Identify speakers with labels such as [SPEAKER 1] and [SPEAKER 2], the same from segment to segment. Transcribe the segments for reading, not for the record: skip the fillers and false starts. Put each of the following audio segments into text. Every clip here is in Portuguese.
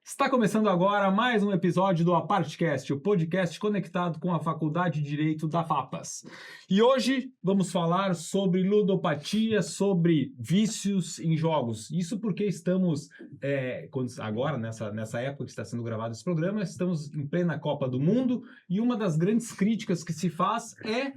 [SPEAKER 1] Está começando agora mais um episódio do Apartcast, o podcast conectado com a Faculdade de Direito da FAPAS. E hoje vamos falar sobre ludopatia, sobre vícios em jogos. Isso porque estamos, agora, nessa época que está sendo gravado esse programa, estamos em plena Copa do Mundo e uma das grandes críticas que se faz é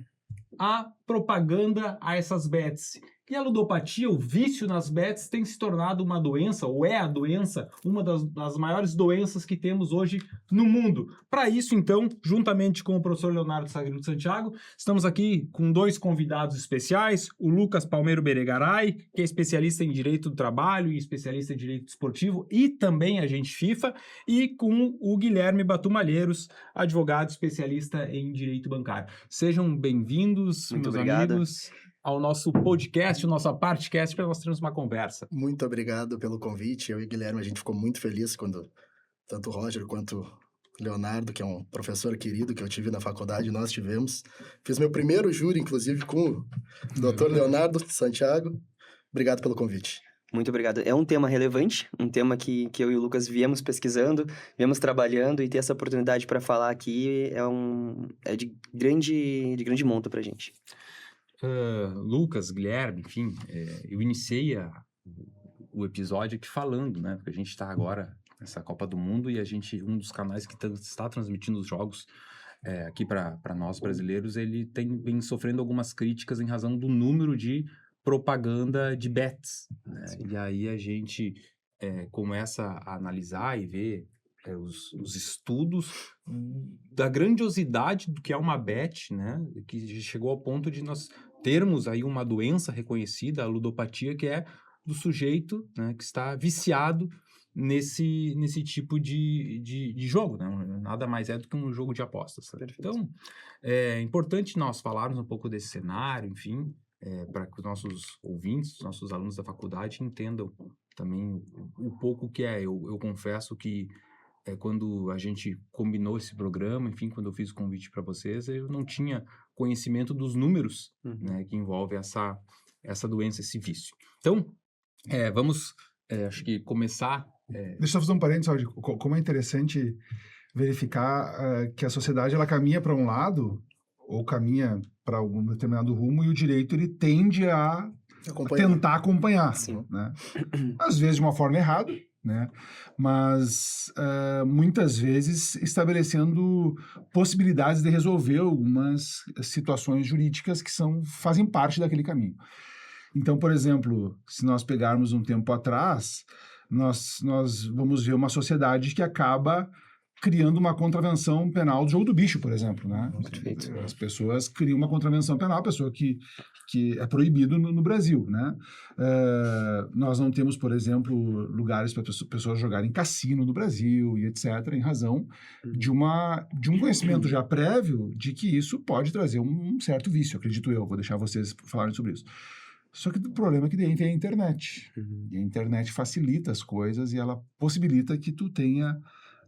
[SPEAKER 1] a propaganda a essas bets. E a ludopatia, o vício nas bets, tem se tornado uma doença, ou é a doença, uma das maiores doenças que temos hoje no mundo. Para isso, então, juntamente com o professor Leonardo Sagredo Santiago, estamos aqui com dois convidados especiais, o Lucas Palmeiro Beregaray, que é especialista em Direito do Trabalho e especialista em Direito Esportivo e também agente FIFA, e com o Guilherme Batumalheiros, advogado especialista em Direito Bancário. Sejam bem-vindos, meus amigos, ao nosso podcast, o nosso Apartcast, para nós termos uma conversa.
[SPEAKER 2] Muito obrigado pelo convite. Eu e o Guilherme, a gente ficou muito feliz quando tanto o Roger quanto o Leonardo, que é um professor querido que eu tive na faculdade, nós tivemos. Fiz meu primeiro júri, inclusive, com o Dr. Leonardo Santiago. Obrigado pelo convite.
[SPEAKER 3] Muito obrigado. É um tema relevante, um tema que eu e o Lucas viemos pesquisando, viemos trabalhando, e ter essa oportunidade para falar aqui é de grande monta para a gente.
[SPEAKER 1] Lucas, Guilherme, enfim, eu iniciei o episódio aqui falando, né, porque a gente está agora nessa Copa do Mundo e um dos canais que está transmitindo os jogos aqui para nós brasileiros, ele vem sofrendo algumas críticas em razão do número de propaganda de bets, né? E aí a gente começa a analisar e ver os estudos da grandiosidade do que é uma bet, né? Que chegou ao ponto de nós termos aí uma doença reconhecida, a ludopatia, que é do sujeito, né, que está viciado nesse tipo de jogo, né? Nada mais é do que um jogo de apostas. Né? Então, é importante nós falarmos um pouco desse cenário, enfim, para que os nossos ouvintes, os nossos alunos da faculdade entendam também o pouco que é. Eu confesso que quando a gente combinou esse programa, enfim, quando eu fiz o convite para vocês, eu não tinha conhecimento dos números, né, que envolve essa doença, esse vício. Então, vamos, acho que começar...
[SPEAKER 4] Deixa eu fazer um parênteses, como é interessante verificar que a sociedade ela caminha para um lado ou caminha para algum determinado rumo e o direito ele tende a tentar acompanhar.
[SPEAKER 3] Sim.
[SPEAKER 4] Né? Às vezes de uma forma errada, né? Mas muitas vezes estabelecendo possibilidades de resolver algumas situações jurídicas que fazem parte daquele caminho. Então, por exemplo, se nós pegarmos um tempo atrás, nós vamos ver uma sociedade que acaba criando uma contravenção penal do jogo do bicho, por exemplo, né?
[SPEAKER 3] Perfeito.
[SPEAKER 4] As pessoas criam uma contravenção penal, a pessoa que é proibido no Brasil, né? Nós não temos, por exemplo, lugares para pessoas jogarem cassino no Brasil e etc., em razão de um conhecimento já prévio de que isso pode trazer um certo vício, acredito eu. Vou deixar vocês falarem sobre isso. Só que o problema é que daí vem a internet. E a internet facilita as coisas e ela possibilita que tu tenha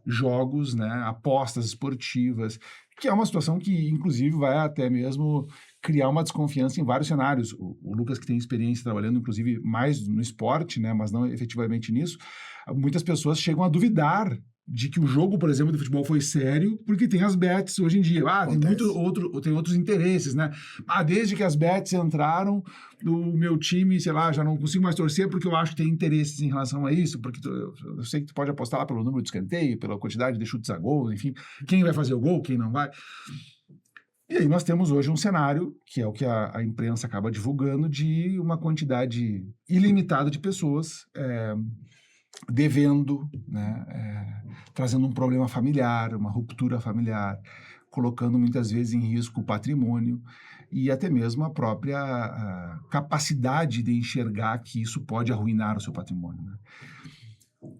[SPEAKER 4] jogos, né, apostas esportivas, que é uma situação que, inclusive, vai até mesmo criar uma desconfiança em vários cenários. O Lucas, que tem experiência trabalhando, inclusive, mais no esporte, né, mas não efetivamente nisso, muitas pessoas chegam a duvidar de que o jogo, por exemplo, de futebol foi sério, porque tem as bets hoje em dia. Tem outros interesses, né? Desde que as bets entraram, o meu time, sei lá, já não consigo mais torcer porque eu acho que tem interesses em relação a isso, porque eu sei que tu pode apostar lá pelo número de escanteio, pela quantidade de chutes a gol, enfim, quem vai fazer o gol, quem não vai. E aí nós temos hoje um cenário, que é o que a imprensa acaba divulgando, de uma quantidade ilimitada de pessoas devendo, né, trazendo um problema familiar, uma ruptura familiar, colocando muitas vezes em risco o patrimônio e até mesmo a própria capacidade de enxergar que isso pode arruinar o seu patrimônio. Né?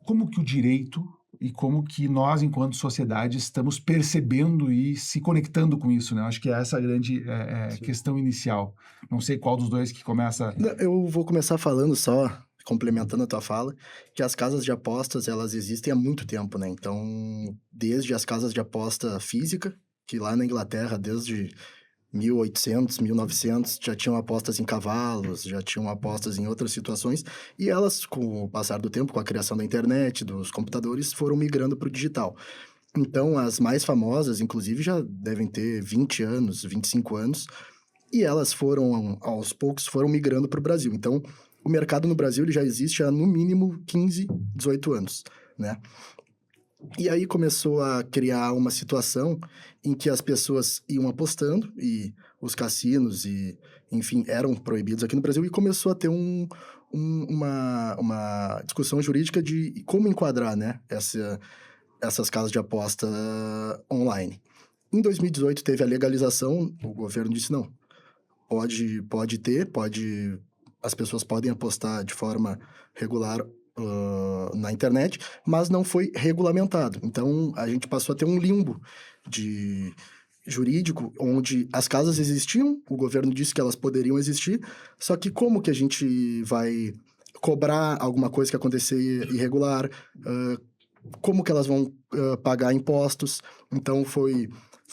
[SPEAKER 4] Como que o direito e como que nós, enquanto sociedade, estamos percebendo e se conectando com isso, né? Acho que essa é a grande questão inicial. Não sei qual dos dois que começa...
[SPEAKER 2] Eu vou começar falando só, complementando a tua fala, que as casas de apostas, elas existem há muito tempo, né? Então, desde as casas de aposta física, que lá na Inglaterra, desde 1800, 1900, já tinham apostas em cavalos, já tinham apostas em outras situações, e elas, com o passar do tempo, com a criação da internet, dos computadores, foram migrando para o digital. Então, as mais famosas, inclusive, já devem ter 20 anos, 25 anos, e elas foram, aos poucos, foram migrando para o Brasil. Então, o mercado no Brasil ele já existe há, no mínimo, 15, 18 anos, né? E aí começou a criar uma situação em que as pessoas iam apostando e os cassinos e, enfim, eram proibidos aqui no Brasil e começou a ter uma discussão jurídica de como enquadrar, né, essas casas de aposta online. Em 2018 teve a legalização, o governo disse não, pode ter, as pessoas podem apostar de forma regular na internet, mas não foi regulamentado. Então, a gente passou a ter um limbo jurídico, onde as casas existiam, o governo disse que elas poderiam existir, só que como que a gente vai cobrar alguma coisa que acontecer irregular, como que elas vão pagar impostos? Então, foi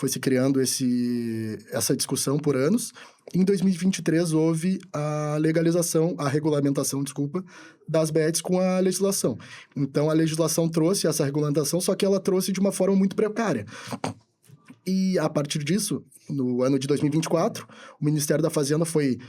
[SPEAKER 2] se criando essa discussão por anos. Em 2023, houve a regulamentação, das bets com a legislação. Então, a legislação trouxe essa regulamentação, só que ela trouxe de uma forma muito precária. E, a partir disso, no ano de 2024, o Ministério da Fazenda foi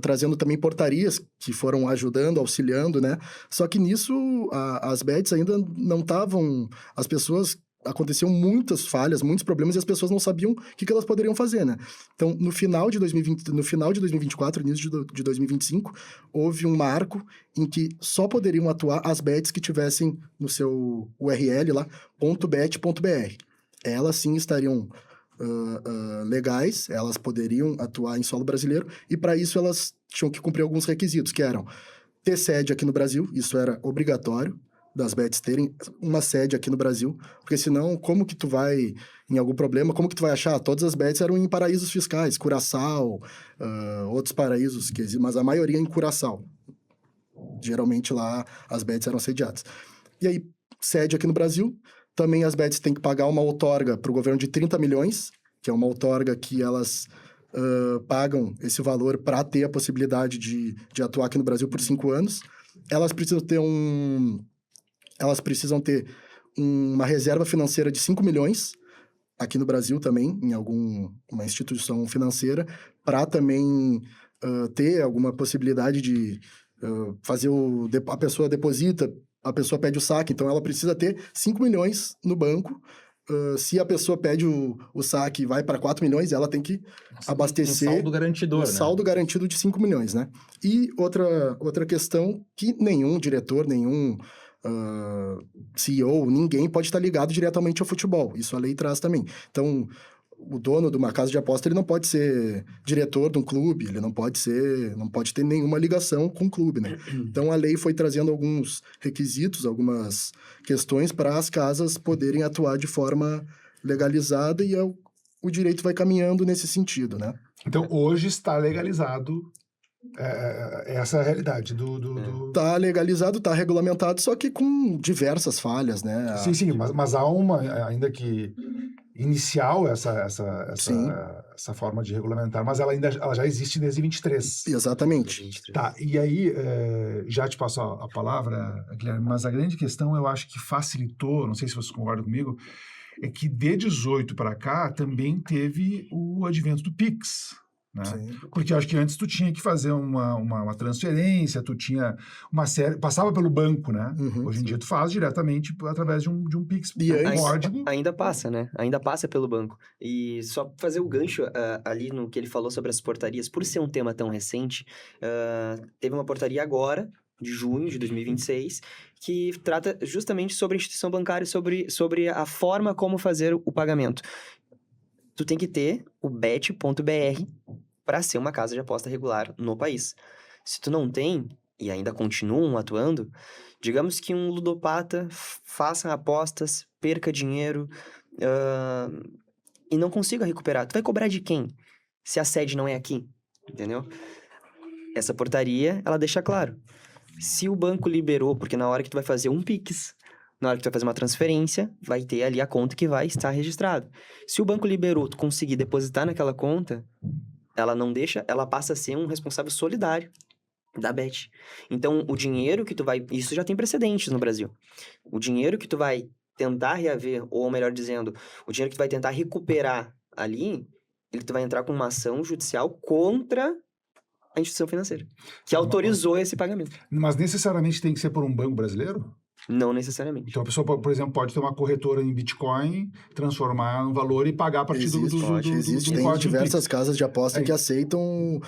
[SPEAKER 2] trazendo também portarias que foram ajudando, auxiliando, né? Só que nisso, as bets ainda não estavam... As pessoas... Aconteciam muitas falhas, muitos problemas, e as pessoas não sabiam o que elas poderiam fazer, né? Então, no final de 2024, início de 2025, houve um marco em que só poderiam atuar as bets que tivessem no seu URL lá, .bet.br. Elas sim estariam legais, elas poderiam atuar em solo brasileiro, e para isso elas tinham que cumprir alguns requisitos, que eram ter sede aqui no Brasil, isso era obrigatório, das bets terem uma sede aqui no Brasil, porque senão, como que tu vai, em algum problema, como que tu vai achar? Todas as bets eram em paraísos fiscais, Curaçao, outros paraísos, mas a maioria em Curaçao. Geralmente lá as bets eram sediadas. E aí, sede aqui no Brasil, também as bets têm que pagar uma outorga para o governo de 30 milhões, que é uma outorga que elas pagam esse valor para ter a possibilidade de atuar aqui no Brasil por 5 anos. Elas precisam ter uma reserva financeira de 5 milhões, aqui no Brasil também, em uma instituição financeira, para também ter alguma possibilidade de fazer a pessoa deposita, a pessoa pede o saque, então ela precisa ter 5 milhões no banco. Se a pessoa pede o saque e vai para 4 milhões, ela tem que abastecer...
[SPEAKER 1] Um saldo garantidor,
[SPEAKER 2] um saldo garantido de 5 milhões, né? E outra questão que nenhum diretor, nenhum... CEO, ninguém pode estar ligado diretamente ao futebol. Isso a lei traz também. Então, o dono de uma casa de aposta, ele não pode ser diretor de um clube, ele não pode ter nenhuma ligação com o clube, né? Então, a lei foi trazendo alguns requisitos, algumas questões para as casas poderem atuar de forma legalizada e o direito vai caminhando nesse sentido, né?
[SPEAKER 4] Então, hoje está legalizado essa é a realidade
[SPEAKER 2] Tá legalizado, tá regulamentado, só que com diversas falhas, né?
[SPEAKER 4] Sim, mas há uma, ainda que inicial, essa forma de regulamentar, mas ela já existe desde 23.
[SPEAKER 2] Exatamente.
[SPEAKER 4] Tá, e aí, já te passo a palavra, Guilherme, mas a grande questão, eu acho que facilitou, não sei se vocês concordam comigo, é que de 18 para cá também teve o advento do Pix, né? Porque eu acho que antes tu tinha que fazer uma transferência, tu tinha uma série, passava pelo banco, né? Hoje em dia tu faz diretamente através de um Pix.
[SPEAKER 3] E código. Ainda passa, né? Ainda passa pelo banco. E só fazer o gancho ali no que ele falou sobre as portarias, por ser um tema tão recente, teve uma portaria agora, de junho de 2026, que trata justamente sobre a instituição bancária, sobre a forma como fazer o pagamento. Tu tem que ter o bet.br para ser uma casa de aposta regular no país. Se tu não tem, e ainda continuam atuando, digamos que um ludopata faça apostas, perca dinheiro e não consiga recuperar. Tu vai cobrar de quem? Se a sede não é aqui, entendeu? Essa portaria, ela deixa claro. Se o banco liberou, porque na hora que tu vai fazer um Pix, Na hora que tu vai fazer uma transferência, vai ter ali a conta que vai estar registrada. Se o banco liberou, tu conseguir depositar naquela conta, ela não deixa, ela passa a ser um responsável solidário da Bet. Então, o dinheiro que tu vai... Isso já tem precedentes no Brasil. O dinheiro que tu vai tentar reaver, ou melhor dizendo, o dinheiro que tu vai tentar recuperar ali, tu vai entrar com uma ação judicial contra a instituição financeira, que autorizou esse pagamento.
[SPEAKER 4] Mas necessariamente tem que ser por um banco brasileiro?
[SPEAKER 3] Não necessariamente.
[SPEAKER 4] Então a pessoa, por exemplo, pode ter uma corretora em Bitcoin, transformar no valor e pagar a partir
[SPEAKER 2] Existe.
[SPEAKER 4] do
[SPEAKER 2] Tem
[SPEAKER 4] código
[SPEAKER 2] diversas
[SPEAKER 4] Pix.
[SPEAKER 2] casas de aposta que aceitam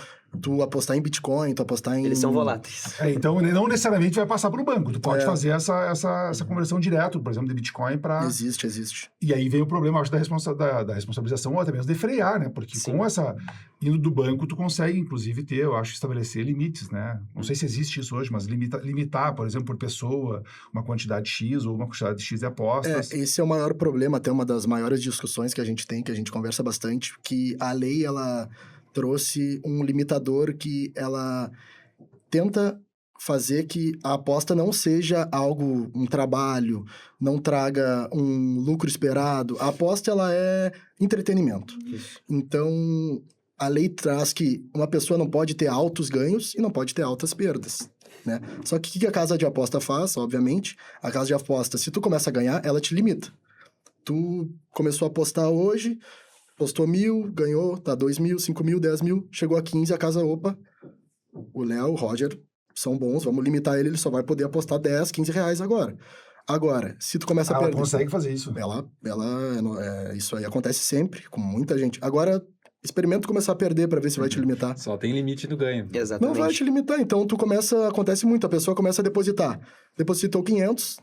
[SPEAKER 2] tu apostar em Bitcoin, tu apostar em...
[SPEAKER 3] Eles são voláteis.
[SPEAKER 4] Então, não necessariamente vai passar para o banco. Tu pode fazer essa conversão direto, por exemplo, de Bitcoin para...
[SPEAKER 2] Existe.
[SPEAKER 4] E aí vem o problema, acho, da responsabilização ou até mesmo de frear, né? Porque
[SPEAKER 3] Sim.
[SPEAKER 4] com essa... Indo do banco, tu consegue, inclusive, estabelecer limites, né? Não sei se existe isso hoje, mas limitar, por exemplo, por pessoa, uma quantidade X ou uma quantidade X de apostas.
[SPEAKER 2] Esse é o maior problema, até uma das maiores discussões que a gente tem, que a gente conversa bastante, que a lei, ela trouxe um limitador que ela tenta fazer que a aposta não seja um trabalho, não traga um lucro esperado. A aposta, ela é entretenimento.
[SPEAKER 3] Isso.
[SPEAKER 2] Então, a lei traz que uma pessoa não pode ter altos ganhos e não pode ter altas perdas, né? Só que o que a casa de aposta faz, obviamente? A casa de aposta, se tu começa a ganhar, ela te limita. Tu começou a apostar hoje, postou 1.000, ganhou, tá 2.000, 5.000, 10.000, chegou a 15, a casa, opa, o Léo, o Roger são bons, vamos limitar ele só vai poder apostar 10, 15 reais agora. Agora, se tu começa a perder...
[SPEAKER 4] Ela consegue fazer isso.
[SPEAKER 2] Isso aí acontece sempre, com muita gente. Agora, experimenta começar a perder pra ver se vai te limitar.
[SPEAKER 1] Só tem limite do ganho.
[SPEAKER 3] Exatamente.
[SPEAKER 2] Não vai te limitar, então acontece muito, a pessoa começa a depositar. Depositou 500,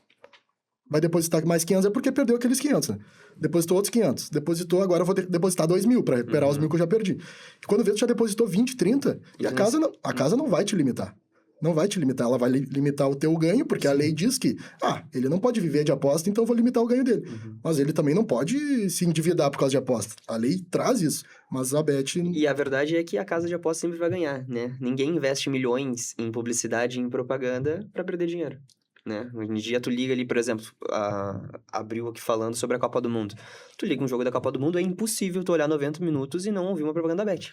[SPEAKER 2] vai depositar mais 500 é porque perdeu aqueles 500, né? Depositou outros 500. Depositou, agora eu vou ter que depositar 2.000 para recuperar os 1.000 que eu já perdi. E quando vê, tu já depositou 20, 30, e a casa não vai te limitar. Não vai te limitar, ela vai limitar o teu ganho, porque a lei diz que, ele não pode viver de aposta, então eu vou limitar o ganho dele. Mas ele também não pode se endividar por causa de aposta. A lei traz isso, mas a Bet...
[SPEAKER 3] E a verdade é que a casa de aposta sempre vai ganhar, né? Ninguém investe milhões em publicidade e em propaganda para perder dinheiro, né? Hoje em dia tu liga ali, por exemplo, abriu aqui falando sobre a Copa do Mundo. Tu liga um jogo da Copa do Mundo, é impossível tu olhar 90 minutos e não ouvir uma propaganda da Bet.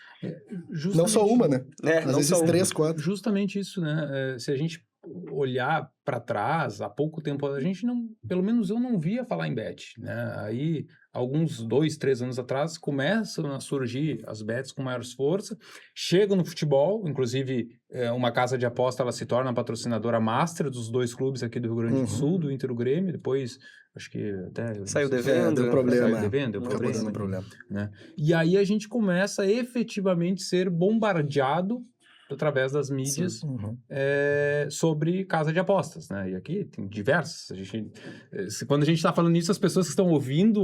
[SPEAKER 2] Não só uma, né? Às
[SPEAKER 3] não
[SPEAKER 2] vezes
[SPEAKER 3] só uma.
[SPEAKER 2] 3, 4.
[SPEAKER 1] Justamente isso, né? Se a gente olhar para trás, há pouco tempo, a gente não, pelo menos eu não via falar em bet, né? Aí, alguns 2, 3 anos atrás, começam a surgir as bets com maior força, chegam no futebol, inclusive uma casa de aposta, ela se torna a patrocinadora master dos 2 clubes aqui do Rio Grande do Sul, do Inter e do Grêmio, depois, acho que até...
[SPEAKER 3] Saiu devendo.
[SPEAKER 2] Deu problema.
[SPEAKER 1] Saiu devendo, deu
[SPEAKER 2] Acabou dando problema.
[SPEAKER 1] né? E aí a gente começa a efetivamente ser bombardeado através das mídias sobre casa de apostas, né? E aqui tem diversas. Quando a gente está falando isso, as pessoas que estão ouvindo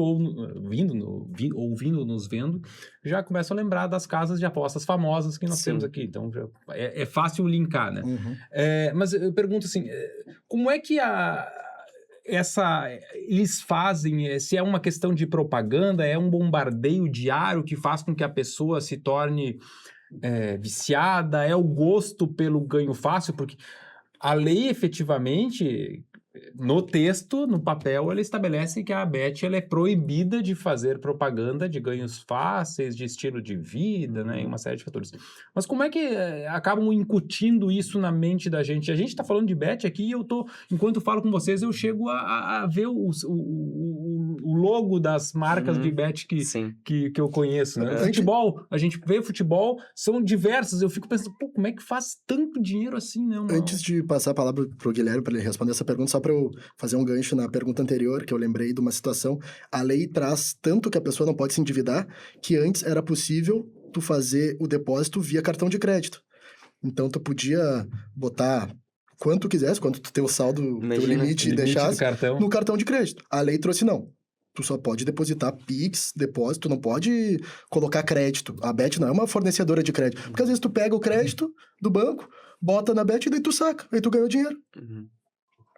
[SPEAKER 1] nos vendo, já começam a lembrar das casas de apostas famosas que nós temos aqui. Então, é fácil linkar, né? Mas eu pergunto assim, como é que eles fazem, se é uma questão de propaganda, é um bombardeio diário que faz com que a pessoa se torne viciada, é o gosto pelo ganho fácil, porque a lei efetivamente, no texto, no papel, ela estabelece que a Bet ela é proibida de fazer propaganda de ganhos fáceis, de estilo de vida, né, e uma série de fatores. Mas como é que acabam incutindo isso na mente da gente? A gente está falando de Bet aqui e enquanto eu falo com vocês, eu chego a ver o logo das marcas de Bet que eu conheço, né? Futebol, a gente vê futebol, são diversas, eu fico pensando, como é que faz tanto dinheiro assim, né?
[SPEAKER 2] Antes de passar a palavra pro Guilherme para ele responder essa pergunta, só para eu fazer um gancho na pergunta anterior, que eu lembrei de uma situação, a lei traz tanto que a pessoa não pode se endividar, que antes era possível tu fazer o depósito via cartão de crédito. Então, tu podia botar quanto tu quisesse, quanto tu tem o saldo, teu limite e deixasse no cartão de crédito. A lei trouxe não. Tu só pode depositar Pix, depósito, não pode colocar crédito. A Bet não é uma fornecedora de crédito. Porque às vezes tu pega o crédito do banco, bota na Bet e daí tu saca, aí tu ganhou dinheiro.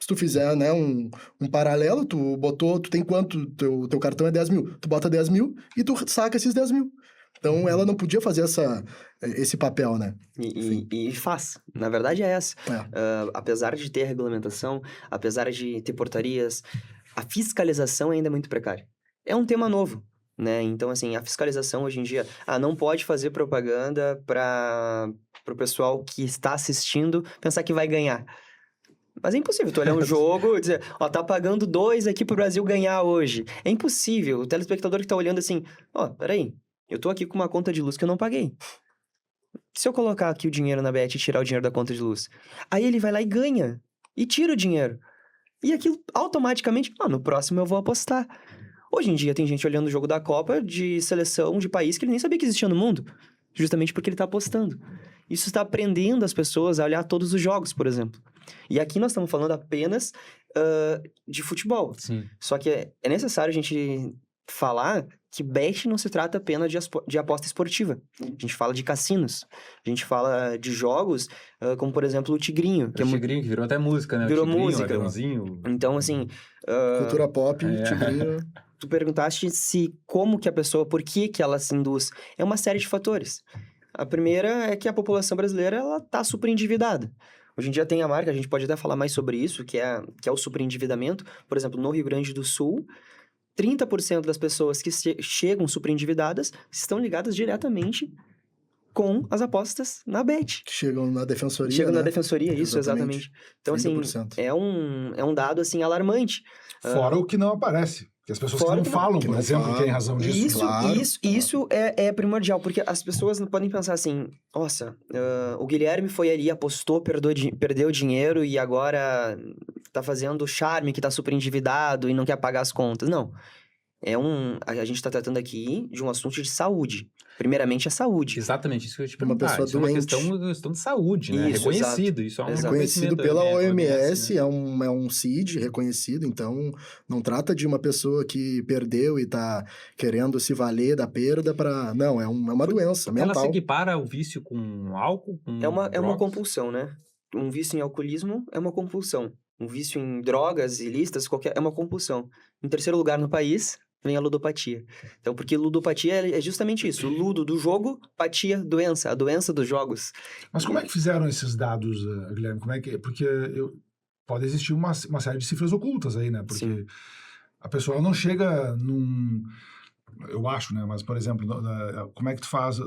[SPEAKER 2] Se tu fizer, né, um paralelo, tu tem quanto, teu cartão é 10.000, tu bota 10.000 e tu saca esses 10.000. Então, ela não podia fazer esse papel, né?
[SPEAKER 3] E faz. Na verdade é essa.
[SPEAKER 2] É.
[SPEAKER 3] Apesar de ter regulamentação, apesar de ter portarias, a fiscalização ainda é muito precária. É um tema novo, né? Então, assim, a fiscalização hoje em dia... não pode fazer propaganda para o pessoal que está assistindo pensar que vai ganhar. Mas é impossível tu olhar um jogo e dizer, tá pagando 2 aqui pro Brasil ganhar hoje. É impossível. O telespectador que tá olhando assim, peraí, eu tô aqui com uma conta de luz que eu não paguei. Se eu colocar aqui o dinheiro na Bet e tirar o dinheiro da conta de luz, aí ele vai lá e ganha. E tira o dinheiro. E aquilo automaticamente, no próximo eu vou apostar. Hoje em dia tem gente olhando o jogo da Copa de seleção de país que ele nem sabia que existia no mundo. Justamente porque ele tá apostando. Isso está aprendendo as pessoas a olhar todos os jogos, por exemplo. E aqui nós estamos falando apenas de futebol.
[SPEAKER 1] Sim.
[SPEAKER 3] Só que é necessário a gente falar que bet não se trata apenas de aposta esportiva. A gente fala de cassinos. A gente fala de jogos como, por exemplo, o Tigrinho.
[SPEAKER 1] O Tigrinho, que virou até música, né?
[SPEAKER 3] Virou
[SPEAKER 1] o Tigrinho,
[SPEAKER 3] música.
[SPEAKER 1] O aviãozinho.
[SPEAKER 3] Então, assim...
[SPEAKER 2] Cultura pop, Tigrinho...
[SPEAKER 3] Tu perguntaste como que a pessoa... Por que ela se induz? É uma série de fatores. A primeira é que a população brasileira, ela tá superendividada. Hoje em dia tem a marca, a gente pode até falar mais sobre isso, que é o superendividamento. Por exemplo, no Rio Grande do Sul, 30% das pessoas que chegam superendividadas estão ligadas diretamente com as apostas na Bet.
[SPEAKER 2] Chegam na defensoria,
[SPEAKER 3] Chegam
[SPEAKER 2] né?
[SPEAKER 3] na defensoria, isso, exatamente. Então,
[SPEAKER 2] 30%.
[SPEAKER 3] assim, é um dado, assim, alarmante.
[SPEAKER 4] Fora o que não aparece. Que as pessoas que não falam, por exemplo, têm razão disso.
[SPEAKER 3] Isso é primordial, porque as pessoas não podem pensar assim, nossa, o Guilherme foi ali, apostou, perdeu dinheiro e agora tá fazendo charme que tá super endividado e não quer pagar as contas. Não. A gente tá tratando aqui de um assunto de saúde. Primeiramente, a saúde.
[SPEAKER 1] Exatamente, isso que eu ia te
[SPEAKER 2] Uma
[SPEAKER 1] perguntar.
[SPEAKER 2] pessoa
[SPEAKER 1] Isso é uma
[SPEAKER 2] doente.
[SPEAKER 1] questão de saúde, né?
[SPEAKER 3] Isso,
[SPEAKER 1] Reconhecido.
[SPEAKER 3] exato.
[SPEAKER 1] Isso é um
[SPEAKER 3] Exato.
[SPEAKER 2] Reconhecido
[SPEAKER 1] reconhecimento
[SPEAKER 2] pela
[SPEAKER 1] da
[SPEAKER 2] OMS,
[SPEAKER 1] né?
[SPEAKER 2] é um CID reconhecido, então não trata de uma pessoa que perdeu e tá querendo se valer da perda para... Não, é uma doença mental.
[SPEAKER 1] Ela se equipara ao vício com álcool? Com
[SPEAKER 3] É uma
[SPEAKER 1] drogas?
[SPEAKER 3] compulsão, né? Um vício em alcoolismo é uma compulsão. Um vício em drogas ilícitas é uma compulsão. Em terceiro lugar no país, vem a ludopatia. Então, porque ludopatia é justamente isso. O ludo do jogo, patia, doença. A doença dos jogos.
[SPEAKER 4] Mas como é que fizeram esses dados, Guilherme? Porque pode existir uma série de cifras ocultas aí, né? Porque
[SPEAKER 3] Sim.
[SPEAKER 4] a pessoa não chega num... Eu acho, né? Mas, por exemplo, como é que tu faz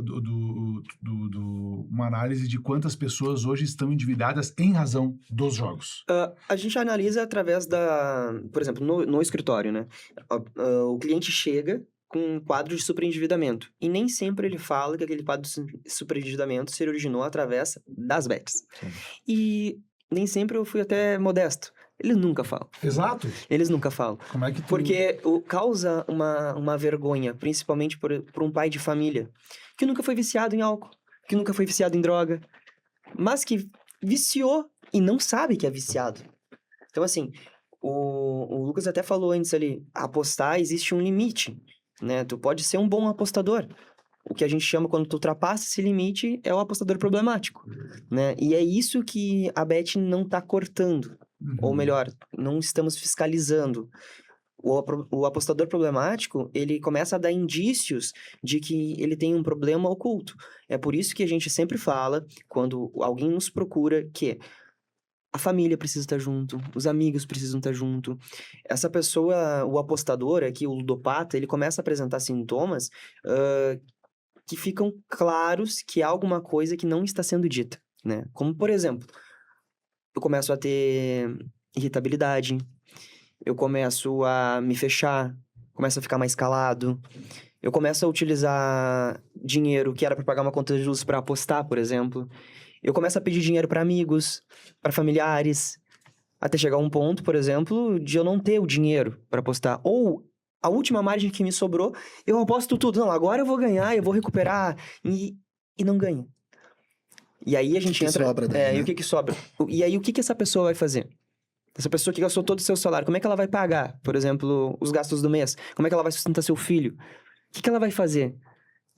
[SPEAKER 4] uma análise de quantas pessoas hoje estão endividadas em razão dos jogos?
[SPEAKER 3] A gente analisa através por exemplo, no escritório, né? O cliente chega com um quadro de superendividamento. E nem sempre ele fala que aquele quadro de superendividamento se originou através das bets.
[SPEAKER 1] Sim.
[SPEAKER 3] E nem sempre eu fui até modesto. Eles nunca falam.
[SPEAKER 4] Exato.
[SPEAKER 3] Eles nunca falam.
[SPEAKER 4] Como é que tu...
[SPEAKER 3] Porque causa uma vergonha, principalmente por um pai de família, que nunca foi viciado em álcool, que nunca foi viciado em droga, mas que viciou e não sabe que é viciado. Então, assim, o Lucas até falou antes ali, apostar existe um limite, né? Tu pode ser um bom apostador. O que a gente chama, quando tu ultrapassa esse limite, é o apostador problemático, né? E é isso que a Bet não tá cortando. Ou melhor, não estamos fiscalizando. O apostador problemático, ele começa a dar indícios de que ele tem um problema oculto. É por isso que a gente sempre fala, quando alguém nos procura, que a família precisa estar junto, os amigos precisam estar junto. Essa pessoa, o apostador aqui, o ludopata, ele começa a apresentar sintomas que ficam claros que há alguma coisa que não está sendo dita, né? Como, por exemplo, eu começo a ter irritabilidade, eu começo a me fechar, começo a ficar mais calado, eu começo a utilizar dinheiro que era para pagar uma conta de luz para apostar, por exemplo. Eu começo a pedir dinheiro para amigos, para familiares, até chegar a um ponto, por exemplo, de eu não ter o dinheiro para apostar. Ou a última margem que me sobrou, eu aposto tudo. Não, agora eu vou ganhar, eu vou recuperar. E não ganho. E aí a gente entra...
[SPEAKER 2] Sobra daí, né?
[SPEAKER 3] E o que sobra? E aí o que essa pessoa vai fazer? Essa pessoa que gastou todo o seu salário, como é que ela vai pagar, por exemplo, os gastos do mês? Como é que ela vai sustentar seu filho? O que ela vai fazer?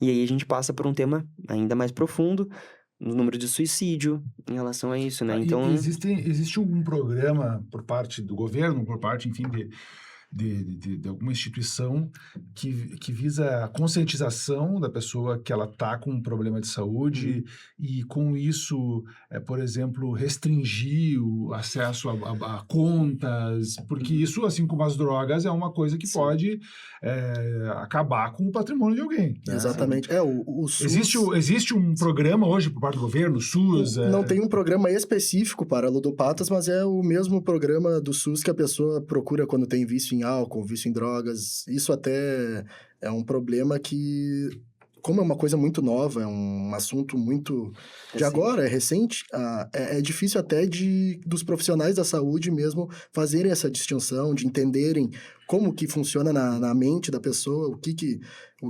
[SPEAKER 3] E aí a gente passa por um tema ainda mais profundo, no número de suicídio em relação a isso, né? Então...
[SPEAKER 4] Existe um programa por parte do governo, por parte, enfim, de alguma instituição que visa a conscientização da pessoa que ela está com um problema de saúde e, com isso, por exemplo, restringir o acesso a contas, porque isso, assim como as drogas, é uma coisa que pode acabar com o patrimônio de alguém. Né?
[SPEAKER 2] Exatamente. O SUS...
[SPEAKER 4] Existe um programa hoje por parte do governo, o SUS?
[SPEAKER 2] Não tem um programa específico para ludopatas, mas é o mesmo programa do SUS que a pessoa procura quando tem vício em álcool, vício em drogas. Isso até é um problema que, como é uma coisa muito nova, é um assunto muito de agora, é recente, é difícil até dos profissionais da saúde mesmo fazerem essa distinção, de entenderem como que funciona na mente da pessoa, o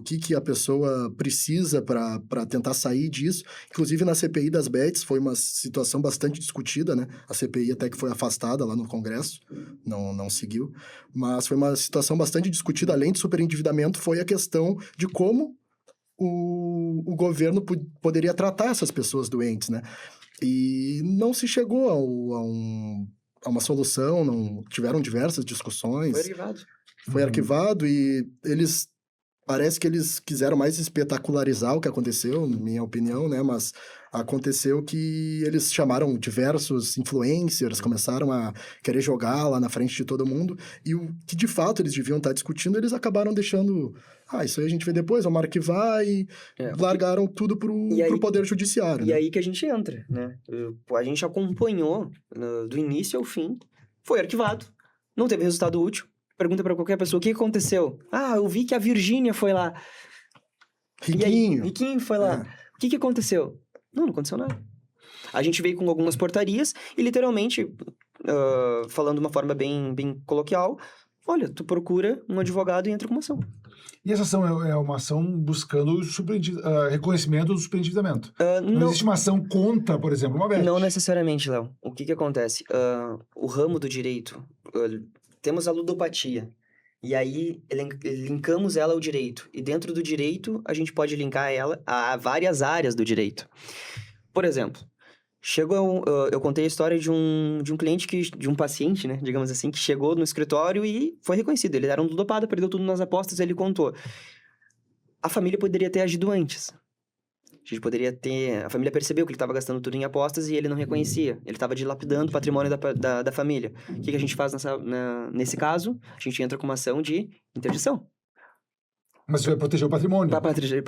[SPEAKER 2] que a pessoa precisa para tentar sair disso. Inclusive, na CPI das bets, foi uma situação bastante discutida, né? A CPI até que foi afastada lá no Congresso, não seguiu. Mas foi uma situação bastante discutida, além de superendividamento, foi a questão de como o governo poderia tratar essas pessoas doentes, né? E não se chegou a uma solução, não tiveram diversas discussões.
[SPEAKER 3] Foi arquivado.
[SPEAKER 2] Foi arquivado e parece que eles quiseram mais espetacularizar o que aconteceu, na minha opinião, né? Mas aconteceu que eles chamaram diversos influencers, começaram a querer jogar lá na frente de todo mundo, e o que de fato eles deviam estar discutindo, eles acabaram deixando... isso aí a gente vê depois, vamos arquivar, e largaram tudo pro Poder Judiciário.
[SPEAKER 3] E aí que a gente entra, né? A gente acompanhou do início ao fim, foi arquivado, não teve resultado útil. Pergunta pra qualquer pessoa, o que aconteceu? Eu vi que a Virgínia foi lá. Riquinho foi lá. O que aconteceu? Não aconteceu nada. A gente veio com algumas portarias e, literalmente, falando de uma forma bem, bem coloquial, olha, tu procura um advogado e entra com uma ação.
[SPEAKER 4] E essa ação é uma ação buscando reconhecimento do superendividamento? Não existe uma ação contra, por exemplo, uma bet?
[SPEAKER 3] Não necessariamente, Léo. O que acontece? O ramo do direito... Temos a ludopatia, e aí linkamos ela ao direito. E dentro do direito, a gente pode linkar ela a várias áreas do direito. Por exemplo, eu contei a história de um cliente, de um paciente, né, digamos assim, que chegou no escritório e foi reconhecido. Ele era um ludopata, perdeu tudo nas apostas, ele contou. A família poderia ter agido antes. A família percebeu que ele estava gastando tudo em apostas e ele não reconhecia. Ele estava dilapidando o patrimônio da família. O que a gente faz nesse caso? A gente entra com uma ação de interdição.
[SPEAKER 4] Mas isso vai proteger o patrimônio?
[SPEAKER 3] Para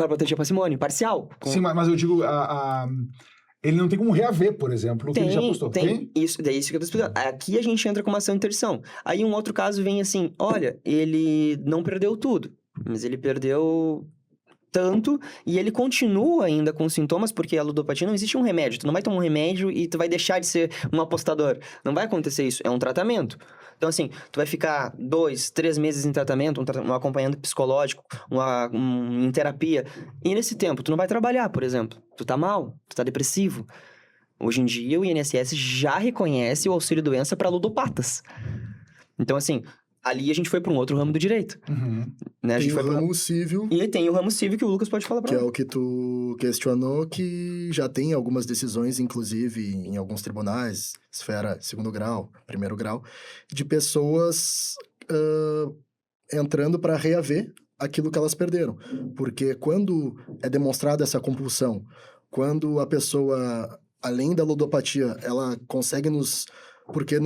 [SPEAKER 3] proteger o patrimônio, parcial.
[SPEAKER 4] Sim, mas eu digo, ele não tem como reaver, por exemplo, o que ele já apostou.
[SPEAKER 3] Tem. Isso que eu estou explicando. Aqui a gente entra com uma ação de interdição. Aí um outro caso vem assim, olha, ele não perdeu tudo, mas ele perdeu... tanto, e ele continua ainda com sintomas, porque a ludopatia não existe um remédio. Tu não vai tomar um remédio e tu vai deixar de ser um apostador. Não vai acontecer isso. É um tratamento. Então, assim, tu vai ficar 2, 3 meses em tratamento, um acompanhamento psicológico, em terapia. E nesse tempo, tu não vai trabalhar, por exemplo. Tu tá mal, tu tá depressivo. Hoje em dia, o INSS já reconhece o auxílio-doença para ludopatas. Então, assim... Ali a gente foi para um outro ramo do direito. Né?
[SPEAKER 2] Tem o ramo civil.
[SPEAKER 3] E tem o ramo civil que o Lucas pode falar para
[SPEAKER 2] Que é o que tu questionou, que já tem algumas decisões, inclusive em alguns tribunais, esfera 2º grau, 1º grau, de pessoas entrando para reaver aquilo que elas perderam. Porque quando é demonstrada essa compulsão, quando a pessoa, além da ludopatia, ela consegue Porque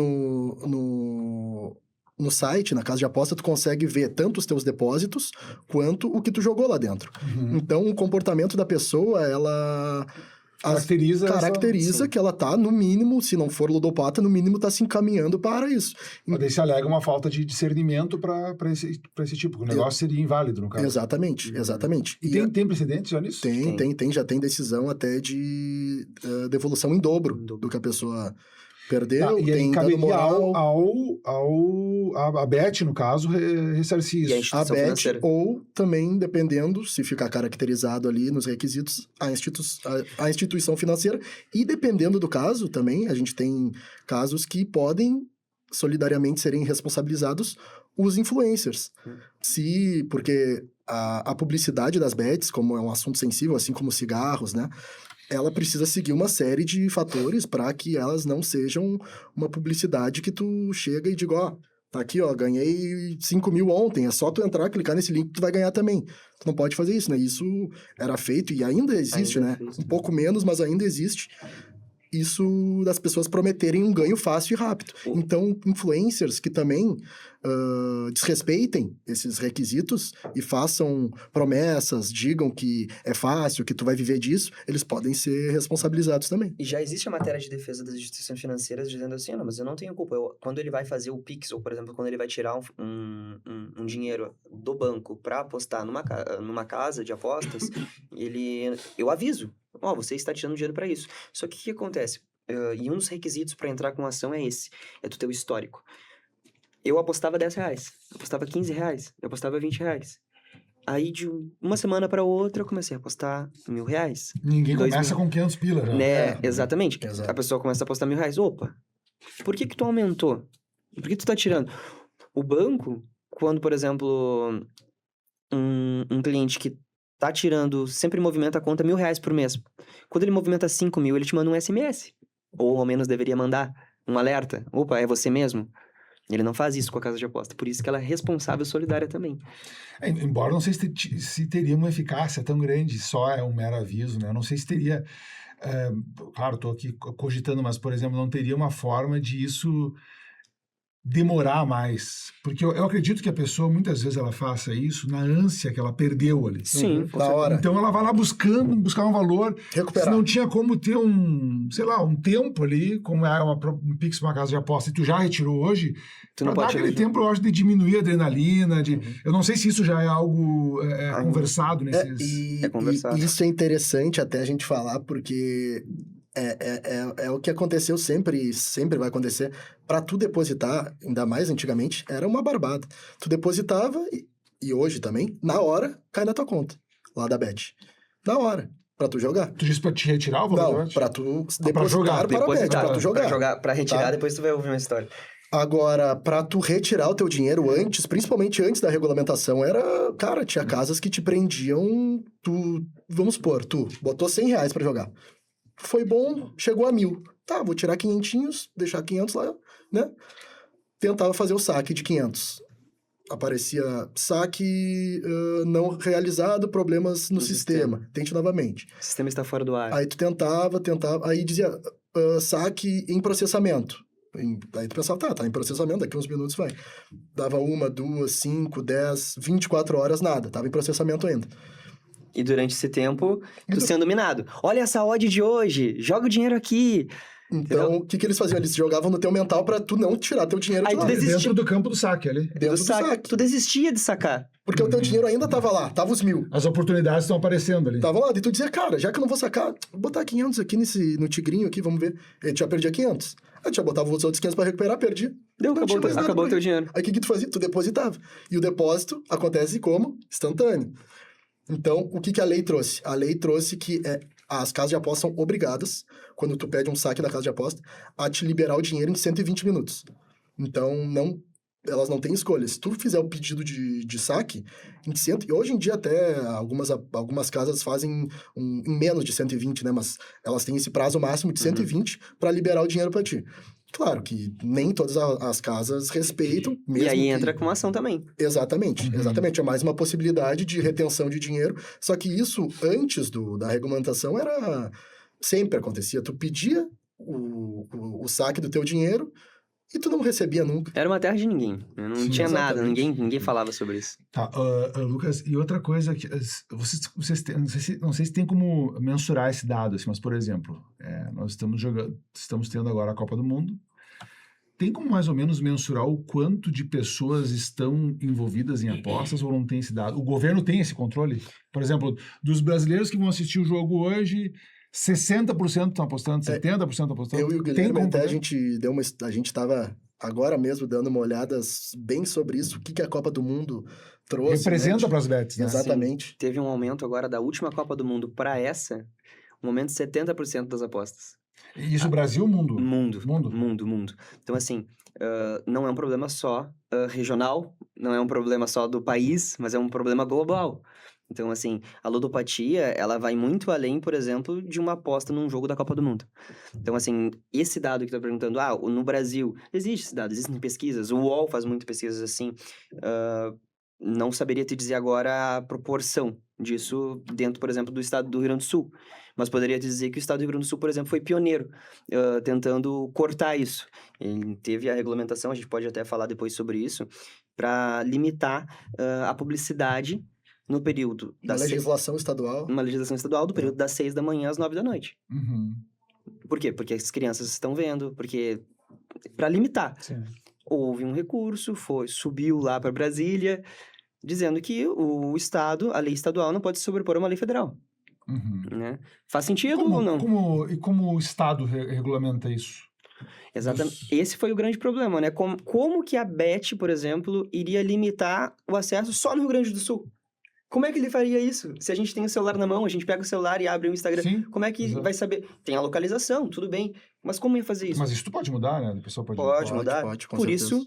[SPEAKER 2] no site, na casa de aposta, tu consegue ver tanto os teus depósitos quanto o que tu jogou lá dentro. Então, o comportamento da pessoa, ela... Caracteriza que ela tá, no mínimo, se não for ludopata, no mínimo tá se encaminhando para isso.
[SPEAKER 4] Mas daí se alega uma falta de discernimento para esse tipo. O negócio seria inválido, no caso.
[SPEAKER 2] Exatamente.
[SPEAKER 4] E tem precedente já nisso?
[SPEAKER 2] Já tem decisão até de devolução em dobro do que a pessoa... perdeu,
[SPEAKER 4] e aí
[SPEAKER 2] tem
[SPEAKER 4] caberia
[SPEAKER 2] moral...
[SPEAKER 4] a bet, no caso, ressarcir isso.
[SPEAKER 2] A bet, ou também, dependendo, se ficar caracterizado ali nos requisitos, a instituição financeira. E dependendo do caso também, a gente tem casos que podem solidariamente serem responsabilizados os influencers. Porque a publicidade das bets, como é um assunto sensível, assim como cigarros, né? Ela precisa seguir uma série de fatores para que elas não sejam uma publicidade que tu chega e diga, Tá aqui, ó, ganhei 5 mil ontem, é só tu entrar, clicar nesse link que tu vai ganhar também. Tu não pode fazer isso, né? Isso era feito e ainda existe,
[SPEAKER 3] Ainda
[SPEAKER 2] né?
[SPEAKER 3] existe.
[SPEAKER 2] Um pouco menos, mas ainda existe. Isso das pessoas prometerem um ganho fácil e rápido.
[SPEAKER 3] O-
[SPEAKER 2] Então, influencers que também desrespeitem esses requisitos e façam promessas, digam que é fácil, que tu vai viver disso, eles podem ser responsabilizados também.
[SPEAKER 3] E já existe a matéria de defesa das instituições financeiras dizendo assim, não, mas eu não tenho culpa. Quando ele vai fazer o Pix, ou, por exemplo, quando ele vai tirar um dinheiro do banco para apostar numa casa de apostas, eu aviso. Ó, você está tirando dinheiro para isso. Só que o que acontece? E um dos requisitos para entrar com ação é esse. É tu ter o histórico. Eu apostava R$10, eu apostava R$15, eu apostava R$20. Aí, de uma semana para outra, eu comecei a apostar R$1.000.
[SPEAKER 4] Ninguém
[SPEAKER 3] 2
[SPEAKER 4] começa
[SPEAKER 3] mil.
[SPEAKER 4] com 500 pila, já.
[SPEAKER 3] Né, exatamente.
[SPEAKER 2] Exato.
[SPEAKER 3] A pessoa começa a apostar R$1.000. Opa, por que tu aumentou? Por que tu tá tirando? O banco, quando, por exemplo, um cliente que tá tirando, sempre movimenta a conta R$1.000 por mês. Quando ele movimenta 5 mil, ele te manda um SMS. Ou ao menos deveria mandar um alerta. Opa, é você mesmo? Ele não faz isso com a casa de aposta. Por isso que ela é responsável e solidária também.
[SPEAKER 4] Embora não sei se teria uma eficácia tão grande, só é um mero aviso, né? Eu não sei se teria... claro, estou aqui cogitando, mas, por exemplo, não teria uma forma de isso demorar mais. Porque eu acredito que a pessoa, muitas vezes, ela faça isso na ânsia que ela perdeu ali.
[SPEAKER 3] Sim,
[SPEAKER 2] Na hora.
[SPEAKER 4] Então ela vai lá buscar um valor. Se
[SPEAKER 2] Recuperar.
[SPEAKER 4] não tinha como ter um tempo ali, como é um Pix para uma casa de aposta, e tu já retirou hoje,
[SPEAKER 3] Tu não
[SPEAKER 4] para dar
[SPEAKER 3] pode
[SPEAKER 4] aquele
[SPEAKER 3] tirar.
[SPEAKER 4] tempo, eu acho, de diminuir a adrenalina. Eu não sei se isso já é algo conversado
[SPEAKER 2] É,
[SPEAKER 4] nesses...
[SPEAKER 3] É conversado.
[SPEAKER 2] e isso é interessante até a gente falar, porque é o que aconteceu sempre vai acontecer. Para tu depositar, ainda mais antigamente, era uma barbada. Tu depositava, e hoje também, na hora, cai na tua conta, lá da Bet. Na hora, pra tu jogar.
[SPEAKER 4] Tu disse para te retirar o valor?
[SPEAKER 2] Não, pra tu
[SPEAKER 4] pra jogar.
[SPEAKER 2] depositar para a Bet, pra tu jogar.
[SPEAKER 3] Pra retirar,
[SPEAKER 2] Tá?
[SPEAKER 3] depois tu vai ouvir uma história.
[SPEAKER 2] Agora, pra tu retirar o teu dinheiro antes, principalmente antes da regulamentação, cara, tinha casas que te prendiam, vamos supor, tu botou R$100 pra jogar. Foi bom, chegou a 1.000. Tá, vou tirar 500, deixar 500 lá, né? Tentava fazer o saque de 500. Aparecia saque não realizado, problemas no sistema. Tente novamente.
[SPEAKER 3] O sistema está fora do ar.
[SPEAKER 2] Aí tu tentava, aí dizia saque em processamento. Aí tu pensava, tá em processamento, daqui uns minutos vai. Dava 1, 2, 5, 10, 24 horas, nada. Tava em processamento ainda.
[SPEAKER 3] E durante esse tempo, tu sendo minado. Olha essa odd de hoje, joga o dinheiro aqui.
[SPEAKER 2] Então, o que eles faziam? Eles jogavam no teu mental pra tu não tirar teu dinheiro
[SPEAKER 3] Aí
[SPEAKER 2] de
[SPEAKER 3] tu
[SPEAKER 2] lá.
[SPEAKER 3] desistia.
[SPEAKER 4] Dentro do campo do saque ali.
[SPEAKER 2] Dentro do saque.
[SPEAKER 3] Tu desistia de sacar.
[SPEAKER 2] Porque o teu dinheiro ainda tava lá, tava os 1.000.
[SPEAKER 4] As oportunidades estão aparecendo ali.
[SPEAKER 2] Tava lá, e tu dizia, cara, já que eu não vou sacar, vou botar 500 aqui no tigrinho aqui, vamos ver. Ele já perdia 500. Aí tu já botava os outros 500 pra recuperar, perdi. Não tinha mais nada
[SPEAKER 3] Acabou o
[SPEAKER 2] pra
[SPEAKER 3] teu
[SPEAKER 2] ir.
[SPEAKER 3] dinheiro.
[SPEAKER 2] Aí o que tu fazia? Tu depositava. E o depósito acontece como? Instantâneo. Então, o que a lei trouxe? A lei trouxe que as casas de aposta são obrigadas, quando tu pede um saque da casa de aposta, a te liberar o dinheiro em 120 minutos. Então, elas não têm escolha. Se tu fizer o pedido de saque, e hoje em dia até algumas casas fazem em menos de 120, né? Mas elas têm esse prazo máximo de 120 para liberar o dinheiro para ti. Claro que nem todas as casas respeitam. Mesmo
[SPEAKER 3] E aí
[SPEAKER 2] que...
[SPEAKER 3] entra com ação também.
[SPEAKER 2] Exatamente, exatamente. É mais uma possibilidade de retenção de dinheiro. Só que isso, antes da regulamentação, sempre acontecia. Tu pedia o saque do teu dinheiro e tu não recebia nunca.
[SPEAKER 3] Era uma terra de ninguém. Não
[SPEAKER 4] Sim,
[SPEAKER 3] tinha nada,
[SPEAKER 2] exatamente.
[SPEAKER 3] ninguém falava sobre isso.
[SPEAKER 4] Tá, Lucas, e outra coisa que vocês têm, não sei se tem como mensurar esse dado, assim, mas, por exemplo, nós estamos tendo agora a Copa do Mundo. Tem como mais ou menos mensurar o quanto de pessoas estão envolvidas em apostas ou não tem esse dado? O governo tem esse controle? Por exemplo, dos brasileiros que vão assistir o jogo hoje, 60% estão apostando, 70% estão apostando?
[SPEAKER 2] Eu e o
[SPEAKER 4] Tem
[SPEAKER 2] Guilherme
[SPEAKER 4] como
[SPEAKER 2] até
[SPEAKER 4] ver?
[SPEAKER 2] a gente estava agora mesmo dando uma olhada bem sobre isso, o que a Copa do Mundo trouxe.
[SPEAKER 4] Representa
[SPEAKER 2] né?
[SPEAKER 4] para as bets, né?
[SPEAKER 2] Exatamente.
[SPEAKER 3] Teve um aumento agora da última Copa do Mundo para essa, um aumento de 70% das apostas.
[SPEAKER 4] Isso, Brasil ou mundo?
[SPEAKER 3] Mundo. Então, assim, não é um problema só regional, não é um problema só do país, mas é um problema global. Então, assim, a ludopatia, ela vai muito além, por exemplo, de uma aposta num jogo da Copa do Mundo. Então, assim, esse dado que tu tá perguntando, no Brasil, existe esse dado, existem pesquisas, o UOL faz muito pesquisas assim, não saberia te dizer agora a proporção disso dentro, por exemplo, do estado do Rio Grande do Sul, mas poderia te dizer que o estado do Rio Grande do Sul, por exemplo, foi pioneiro, tentando cortar isso. Ele teve a regulamentação, a gente pode até falar depois sobre isso, para limitar a publicidade no período
[SPEAKER 2] Uma legislação estadual.
[SPEAKER 3] uma legislação estadual do período das 6 da manhã às 9 da noite.
[SPEAKER 4] Uhum.
[SPEAKER 3] Por quê? Porque as crianças estão vendo, porque para limitar.
[SPEAKER 1] Sim.
[SPEAKER 3] Houve um recurso, subiu lá para Brasília, dizendo que o estado, a lei estadual não pode se sobrepor a uma lei federal,
[SPEAKER 4] Uhum.
[SPEAKER 3] né? Faz sentido ou não?
[SPEAKER 4] Como o Estado regulamenta isso?
[SPEAKER 3] Exatamente. Esse foi o grande problema, né? Como que a Bet, por exemplo, iria limitar o acesso só no Rio Grande do Sul? Como é que ele faria isso? Se a gente tem o celular na mão, a gente pega o celular e abre o Instagram,
[SPEAKER 4] Sim,
[SPEAKER 3] como é que
[SPEAKER 4] exato.
[SPEAKER 3] vai saber? Tem a localização, tudo bem, mas como ia fazer isso?
[SPEAKER 4] Mas isso pode mudar, né? A pessoa pode...
[SPEAKER 3] Pode mudar.
[SPEAKER 2] Pode, com
[SPEAKER 3] Por
[SPEAKER 2] certeza.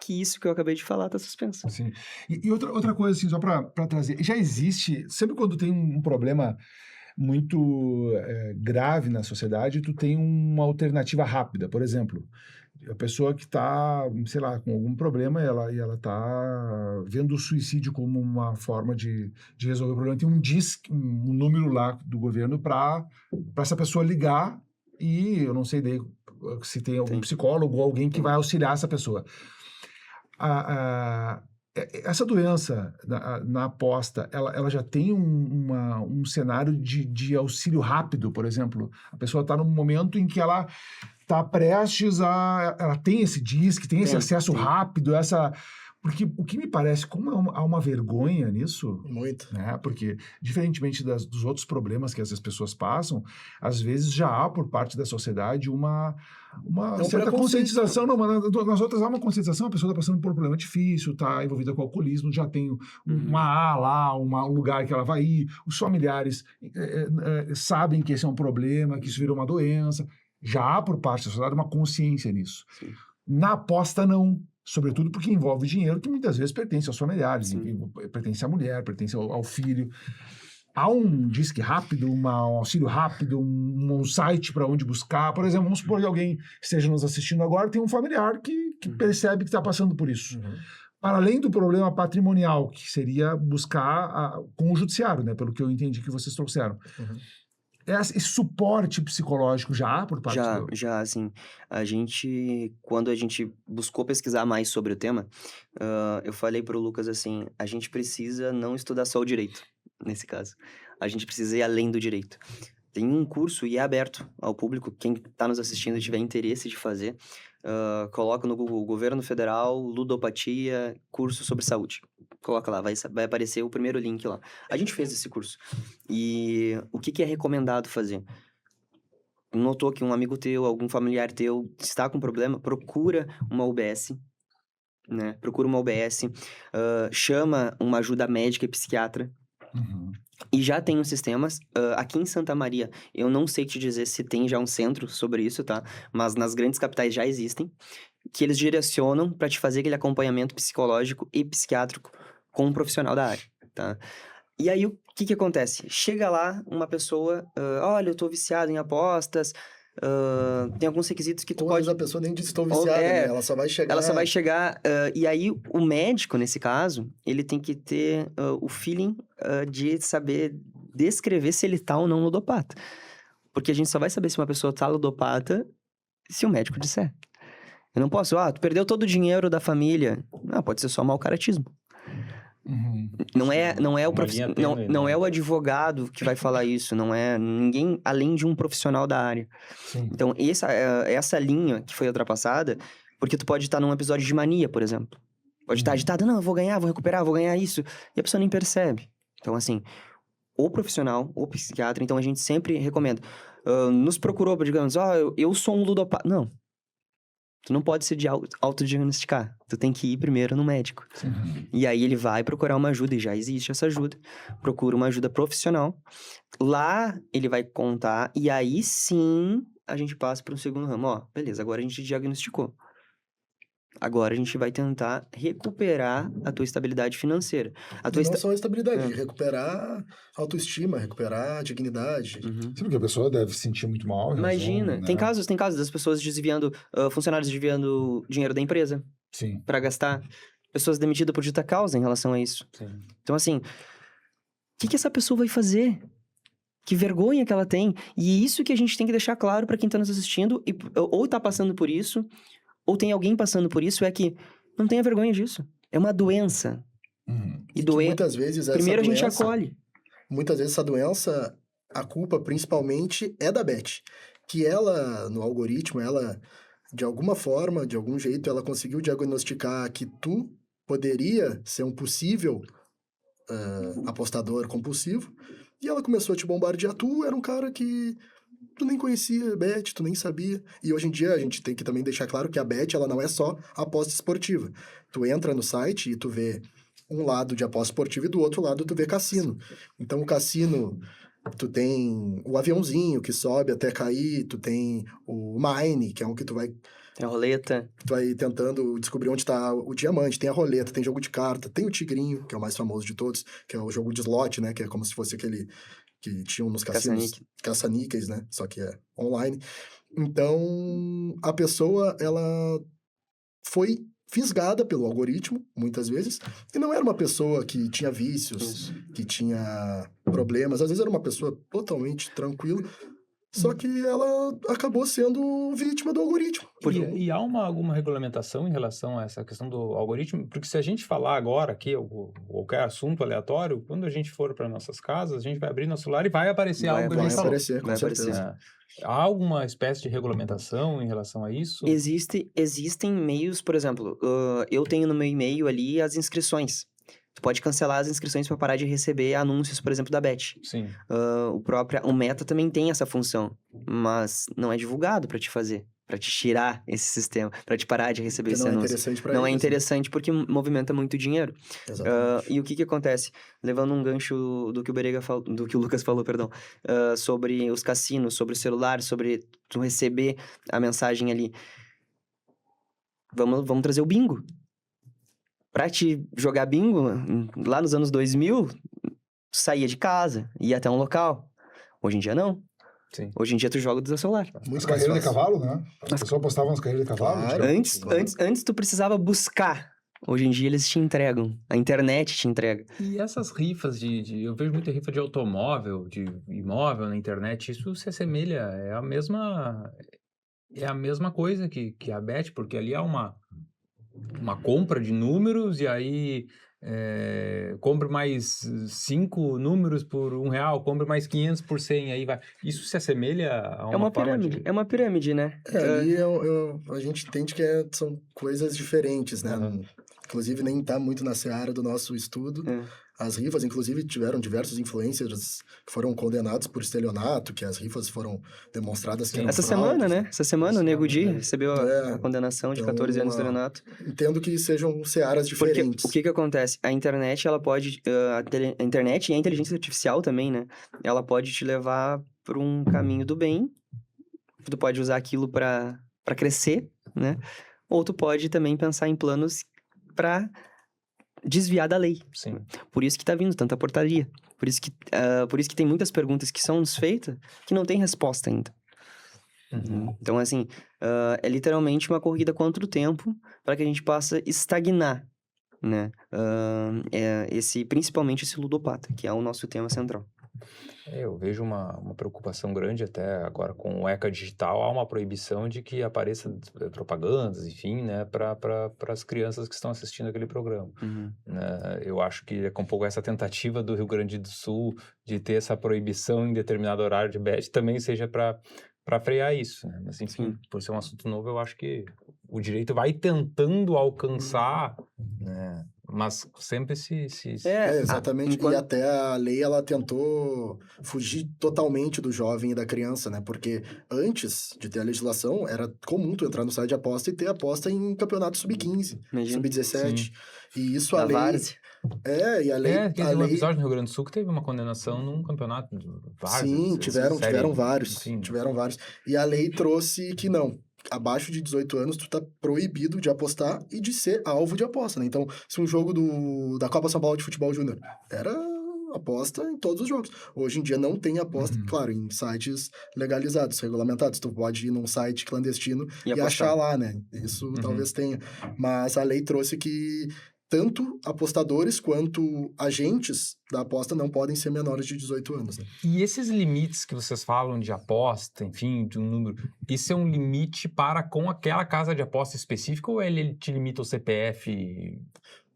[SPEAKER 3] isso que eu acabei de falar tá suspenso.
[SPEAKER 4] Assim. E outra coisa, assim, só para trazer. Já existe, sempre quando tem um problema muito grave na sociedade, tu tem uma alternativa rápida. Por exemplo, a pessoa que está, sei lá, com algum problema e ela está vendo o suicídio como uma forma de resolver o problema. Tem um número lá do governo para essa pessoa ligar e eu não sei daí se tem algum psicólogo ou alguém que vai auxiliar essa pessoa. Essa doença na aposta, ela já tem um cenário de auxílio rápido, por exemplo. A pessoa está num momento em que ela está prestes ela tem esse DISC, tem esse acesso rápido, porque o que me parece, como há uma vergonha nisso...
[SPEAKER 2] Muito.
[SPEAKER 4] Né? Porque, diferentemente dos outros problemas que essas pessoas passam, às vezes já há, por parte da sociedade, uma certa conscientização. Não, mas nas outras há uma conscientização, a pessoa está passando por um problema difícil, está envolvida com alcoolismo, já tem um lugar que ela vai ir, os familiares sabem que esse é um problema, que isso virou uma doença. Já há, por parte da sociedade, uma consciência nisso.
[SPEAKER 3] Sim.
[SPEAKER 4] Na aposta, não. Sobretudo porque envolve dinheiro que muitas vezes pertence aos familiares, pertence à mulher, pertence ao filho. Há um disque rápido, um auxílio rápido, um site para onde buscar. Por exemplo, vamos supor que alguém esteja nos assistindo agora, tem um familiar que percebe que está passando por isso. Para além do problema patrimonial, que seria buscar com o judiciário, né, pelo que eu entendi que vocês trouxeram. Esse suporte psicológico já há por parte
[SPEAKER 3] Já, assim, quando a gente buscou pesquisar mais sobre o tema, eu falei pro Lucas assim, a gente precisa não estudar só o direito, nesse caso. A gente precisa ir além do direito. Tem um curso e é aberto ao público, quem está nos assistindo e tiver interesse de fazer, coloca no Google Governo Federal, ludopatia, curso sobre saúde. Coloca lá, vai aparecer o primeiro link lá. A gente fez esse curso. E o que é recomendado fazer? Notou que um amigo teu, algum familiar teu está com problema, procura uma UBS, né? Procura uma UBS, chama uma ajuda médica e psiquiatra. E já tem os sistemas. Aqui em Santa Maria, eu não sei te dizer se tem já um centro sobre isso, tá? Mas nas grandes capitais já existem. Que eles direcionam para te fazer aquele acompanhamento psicológico e psiquiátrico com um profissional da área, tá? E aí, o que acontece? Chega lá uma pessoa, olha, eu tô viciado em apostas, tem alguns requisitos que tu pode...
[SPEAKER 2] a pessoa nem diz estou viciada, né? Ela só vai chegar...
[SPEAKER 3] Ela só vai chegar, e aí o médico, nesse caso, ele tem que ter o feeling de saber descrever se ele tá ou não ludopata. Porque a gente só vai saber se uma pessoa tá ludopata se o médico disser. Eu não posso, tu perdeu todo o dinheiro da família. Pode ser só mau caratismo. Não é o não é o advogado que vai falar isso, não é ninguém além de um profissional da área.
[SPEAKER 4] Sim.
[SPEAKER 3] Então, essa linha que foi ultrapassada, porque tu pode estar num episódio de mania, por exemplo. Pode estar agitado, não, eu vou ganhar, vou recuperar, vou ganhar isso. E a pessoa nem percebe. Então, assim, o profissional, o psiquiatra, então a gente sempre recomenda. Nos procurou, digamos, eu sou um ludopata. Não. Tu não pode se autodiagnosticar. Tu tem que ir primeiro no médico. E aí ele vai procurar uma ajuda, e já existe essa ajuda. Procura uma ajuda profissional. Lá ele vai contar, e aí sim a gente passa para um segundo ramo. Beleza, agora a gente diagnosticou. Agora a gente vai tentar recuperar a tua estabilidade financeira. A tua
[SPEAKER 2] E não só a estabilidade,
[SPEAKER 3] É.
[SPEAKER 2] recuperar a autoestima, recuperar a dignidade.
[SPEAKER 3] Uhum.
[SPEAKER 4] Sim, porque a pessoa deve se sentir muito mal. em
[SPEAKER 3] Imagina,
[SPEAKER 4] razão,
[SPEAKER 3] tem
[SPEAKER 4] né?
[SPEAKER 3] casos das pessoas desviando, funcionários desviando dinheiro da empresa
[SPEAKER 4] Sim.
[SPEAKER 3] para gastar, pessoas demitidas por justa causa em relação a isso.
[SPEAKER 1] Sim.
[SPEAKER 3] Então, assim, o que essa pessoa vai fazer? Que vergonha que ela tem. E isso que a gente tem que deixar claro para quem tá nos assistindo, ou tá passando por isso, ou tem alguém passando por isso, é que não tenha vergonha disso. É uma doença.
[SPEAKER 4] Uhum.
[SPEAKER 3] E
[SPEAKER 2] que
[SPEAKER 3] doer.
[SPEAKER 2] muitas vezes essa
[SPEAKER 3] Primeiro a gente
[SPEAKER 2] doença-
[SPEAKER 3] acolhe.
[SPEAKER 2] Muitas vezes essa doença, a culpa principalmente é da Beth. Que ela, no algoritmo, ela, de alguma forma, de algum jeito, ela conseguiu diagnosticar que tu poderia ser um possível apostador compulsivo. E ela começou a te bombardear. Tu era um cara que tu nem conhecia, Beth, tu nem sabia. E hoje em dia a gente tem que também deixar claro que a Beth, ela não é só aposta esportiva. Tu entra no site e tu vê um lado de aposta esportiva e do outro lado tu vê cassino. Então o cassino, tu tem o aviãozinho que sobe até cair, tu tem o mine, que é um que tu vai
[SPEAKER 3] Tem a roleta.
[SPEAKER 2] tentando descobrir onde tá o diamante, tem a roleta, tem jogo de carta, tem o tigrinho, que é o mais famoso de todos, que é o jogo de slot, né, que é como se fosse aquele que tinham nos cassinos, caça-níqueis, né, só que é online. Então, a pessoa, ela foi fisgada pelo algoritmo, muitas vezes, e não era uma pessoa que tinha vícios,
[SPEAKER 3] Isso.
[SPEAKER 2] que tinha problemas, às vezes era uma pessoa totalmente tranquila, só que ela acabou sendo vítima do algoritmo.
[SPEAKER 1] E há alguma regulamentação em relação a essa questão do algoritmo? Porque se a gente falar agora aqui, qualquer assunto aleatório, quando a gente for para nossas casas, a gente vai abrir nosso celular e vai aparecer algo que a
[SPEAKER 2] Vai
[SPEAKER 1] gente falou.
[SPEAKER 2] aparecer, com
[SPEAKER 3] Vai
[SPEAKER 2] certeza.
[SPEAKER 3] aparecer.
[SPEAKER 1] Há alguma espécie de regulamentação em relação a isso?
[SPEAKER 3] Existem meios, por exemplo, eu tenho no meu e-mail ali as inscrições. Tu pode cancelar as inscrições para parar de receber anúncios, por exemplo, da Bet.
[SPEAKER 1] Sim.
[SPEAKER 3] O Meta também tem essa função, mas não é divulgado para te fazer, para te tirar esse sistema, para te parar de receber
[SPEAKER 2] Porque
[SPEAKER 3] esse
[SPEAKER 2] não é
[SPEAKER 3] anúncio.
[SPEAKER 2] interessante pra
[SPEAKER 3] Não é
[SPEAKER 2] eles, né?
[SPEAKER 3] interessante porque movimenta muito dinheiro.
[SPEAKER 2] Exatamente.
[SPEAKER 3] E o que acontece? Levando um gancho do que do que o Lucas falou, perdão, sobre os cassinos, sobre o celular, sobre tu receber a mensagem ali. Vamos trazer o bingo. Pra te jogar bingo, lá nos anos 2000, tu saía de casa, ia até um local. Hoje em dia, não.
[SPEAKER 1] Sim.
[SPEAKER 3] Hoje em dia, tu joga do teu celular.
[SPEAKER 2] Muito
[SPEAKER 4] As
[SPEAKER 2] mais
[SPEAKER 4] carreiras de
[SPEAKER 2] fácil.
[SPEAKER 4] cavalo, né? O pessoal postava nas carreiras de cavalo.
[SPEAKER 2] Claro.
[SPEAKER 4] antigamente.
[SPEAKER 3] Antes tu precisava buscar. Hoje em dia, eles te entregam. A internet te entrega.
[SPEAKER 1] E essas rifas eu vejo muita rifa de automóvel, de imóvel na internet, isso se assemelha, é a mesma coisa que a Bet, porque ali há uma compra de números e aí compre mais 5 números por R$1, compre mais 500 por 100, aí vai. Isso se assemelha a uma forma de...
[SPEAKER 3] É uma pirâmide, né?
[SPEAKER 2] Ali a gente entende que são coisas diferentes, né?
[SPEAKER 1] Uhum.
[SPEAKER 2] Inclusive, nem tá muito na seara do nosso estudo. As rifas, inclusive, tiveram diversos influencers que foram condenados por estelionato, que as rifas foram demonstradas que eram
[SPEAKER 3] Essa
[SPEAKER 2] fraudes,
[SPEAKER 3] semana, né? Essa semana, o Nego Di
[SPEAKER 1] né?
[SPEAKER 3] recebeu a condenação de
[SPEAKER 2] Então,
[SPEAKER 3] 14 anos de estelionato.
[SPEAKER 2] Entendo que sejam searas
[SPEAKER 3] Porque
[SPEAKER 2] diferentes.
[SPEAKER 3] o que acontece? A internet, ela pode... a internet e a inteligência artificial também, né? Ela pode te levar para um caminho do bem. Tu pode usar aquilo para crescer, né? Ou tu pode também pensar em planos para desviar da lei.
[SPEAKER 1] Sim.
[SPEAKER 3] Por isso que tá vindo tanta portaria. Por isso que tem muitas perguntas que são nos feitas que não tem resposta ainda.
[SPEAKER 1] Uhum.
[SPEAKER 3] Então, assim, é literalmente uma corrida contra o tempo para que a gente possa estagnar, né? Principalmente esse ludopata, que é o nosso tema central.
[SPEAKER 1] Eu vejo uma preocupação grande até agora com o ECA digital, há uma proibição de que apareça propagandas, enfim, né, para as crianças que estão assistindo aquele programa. Né? Eu acho que é com um pouco essa tentativa do Rio Grande do Sul de ter essa proibição em determinado horário de bet também seja para frear isso, né? Mas enfim, por ser um assunto novo, eu acho que o direito vai tentando alcançar, né? Mas sempre se...
[SPEAKER 2] Exatamente. E até a lei, ela tentou fugir totalmente do jovem e da criança, né? Porque antes de ter a legislação, era comum tu entrar no site de aposta e ter aposta em campeonato sub-15, sub-17. E isso a lei...
[SPEAKER 3] Várzea.
[SPEAKER 2] E a lei...
[SPEAKER 1] Teve um episódio no Rio Grande do Sul que teve uma condenação num campeonato.
[SPEAKER 2] Sim, tiveram vários. Tiveram vários. E a lei trouxe que não. abaixo de 18 anos, tu tá proibido de apostar e de ser alvo de aposta, né? Então, se um jogo da Copa São Paulo de Futebol Júnior era aposta em todos os jogos. Hoje em dia não tem aposta, claro, em sites legalizados, regulamentados. Tu pode ir num site clandestino e achar lá, né? Isso talvez tenha. Mas a lei trouxe que tanto apostadores quanto agentes da aposta não podem ser menores de 18 anos. Né?
[SPEAKER 1] E esses limites que vocês falam de aposta, enfim, de um número, isso é um limite para com aquela casa de aposta específica ou ele te limita o CPF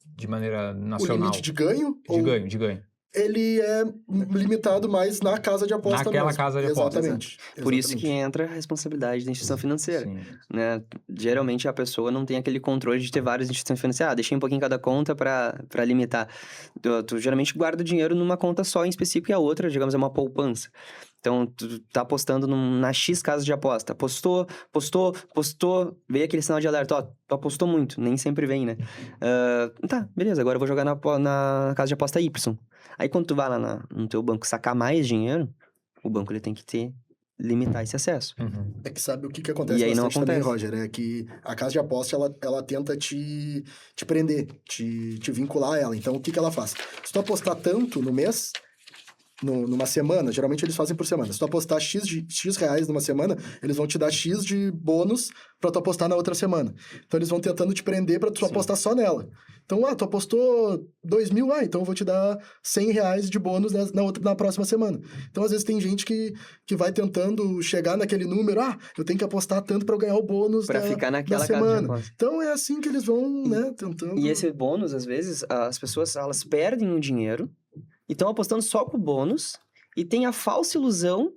[SPEAKER 1] de maneira nacional?
[SPEAKER 2] O limite de ganho?
[SPEAKER 1] De ganho.
[SPEAKER 2] Ele é limitado mais na casa de aposta
[SPEAKER 1] Naquela
[SPEAKER 2] mesmo.
[SPEAKER 1] casa de aposta.
[SPEAKER 2] Exatamente.
[SPEAKER 3] Por isso que entra a responsabilidade da instituição financeira.
[SPEAKER 1] Sim.
[SPEAKER 3] Né? Geralmente a pessoa não tem aquele controle de ter várias instituições financeiras. Deixei um pouquinho em cada conta para limitar. Tu geralmente guarda o dinheiro numa conta só em específico e a outra, digamos, é uma poupança. Então, tu tá apostando na X casa de aposta. Postou, veio aquele sinal de alerta. Ó, tu apostou muito, nem sempre vem, né? Tá, beleza, agora eu vou jogar na casa de aposta Y. Aí, quando tu vai lá no teu banco sacar mais dinheiro, o banco ele tem que limitar esse acesso.
[SPEAKER 2] É que sabe o que acontece
[SPEAKER 3] E aí
[SPEAKER 2] bastante
[SPEAKER 3] não
[SPEAKER 2] também,
[SPEAKER 3] acontece.
[SPEAKER 2] Roger? É que a casa de aposta, ela tenta te prender, te vincular a ela. Então, o que ela faz? Se tu apostar tanto no mês, numa semana, geralmente eles fazem por semana. Se tu apostar X reais numa semana, eles vão te dar X de bônus pra tu apostar na outra semana. Então, eles vão tentando te prender pra tu apostar só nela. Então, tu apostou 2.000, então eu vou te dar 100 reais de bônus na próxima semana. Então, às vezes, tem gente que vai tentando chegar naquele número, eu tenho que apostar tanto pra eu ganhar o bônus
[SPEAKER 3] Pra ficar naquela
[SPEAKER 2] da
[SPEAKER 3] casa de
[SPEAKER 2] semana.
[SPEAKER 3] aposta.
[SPEAKER 2] Então, é assim que eles vão, né, tentando...
[SPEAKER 3] E esse bônus, às vezes, as pessoas, elas perdem o dinheiro e estão apostando só com o bônus e tem a falsa ilusão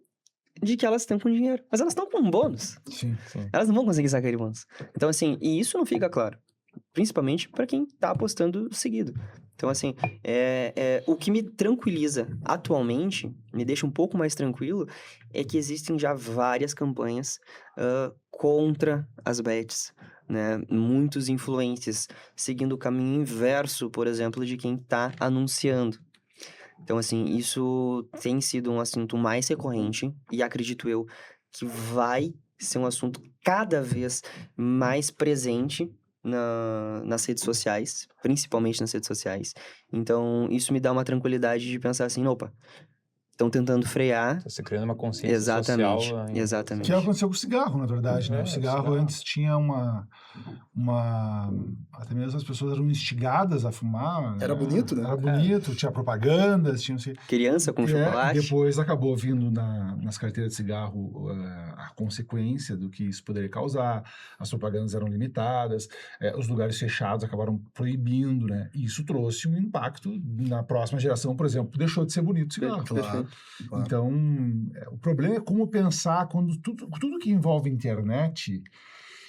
[SPEAKER 3] de que elas estão com dinheiro. Mas elas estão com um bônus.
[SPEAKER 4] Sim.
[SPEAKER 3] Elas não vão conseguir sacar aquele bônus. Então, assim, e isso não fica claro. Principalmente para quem tá apostando seguido. Então, assim, o que me tranquiliza atualmente, me deixa um pouco mais tranquilo, é que existem já várias campanhas contra as bets, né? Muitos influencers seguindo o caminho inverso, por exemplo, de quem tá anunciando. Então, assim, isso tem sido um assunto mais recorrente e acredito eu que vai ser um assunto cada vez mais presente nas redes sociais, principalmente nas redes sociais. Então, isso me dá uma tranquilidade de pensar assim, opa, estão tentando frear.
[SPEAKER 1] Você criando uma consciência
[SPEAKER 3] Exatamente,
[SPEAKER 1] social.
[SPEAKER 3] exatamente.
[SPEAKER 4] Que aconteceu com o cigarro, na verdade, né? O cigarro antes tinha até mesmo as pessoas eram instigadas a fumar.
[SPEAKER 2] Era bonito, né?
[SPEAKER 4] Era bonito, tinha propagandas, tinha...
[SPEAKER 3] Criança com chocolate.
[SPEAKER 4] Depois acabou vindo nas carteiras de cigarro a consequência do que isso poderia causar. As propagandas eram limitadas, os lugares fechados acabaram proibindo, né? E isso trouxe um impacto na próxima geração, por exemplo, deixou de ser bonito o cigarro.
[SPEAKER 2] Claro.
[SPEAKER 4] Então, o problema é como pensar quando tudo que envolve internet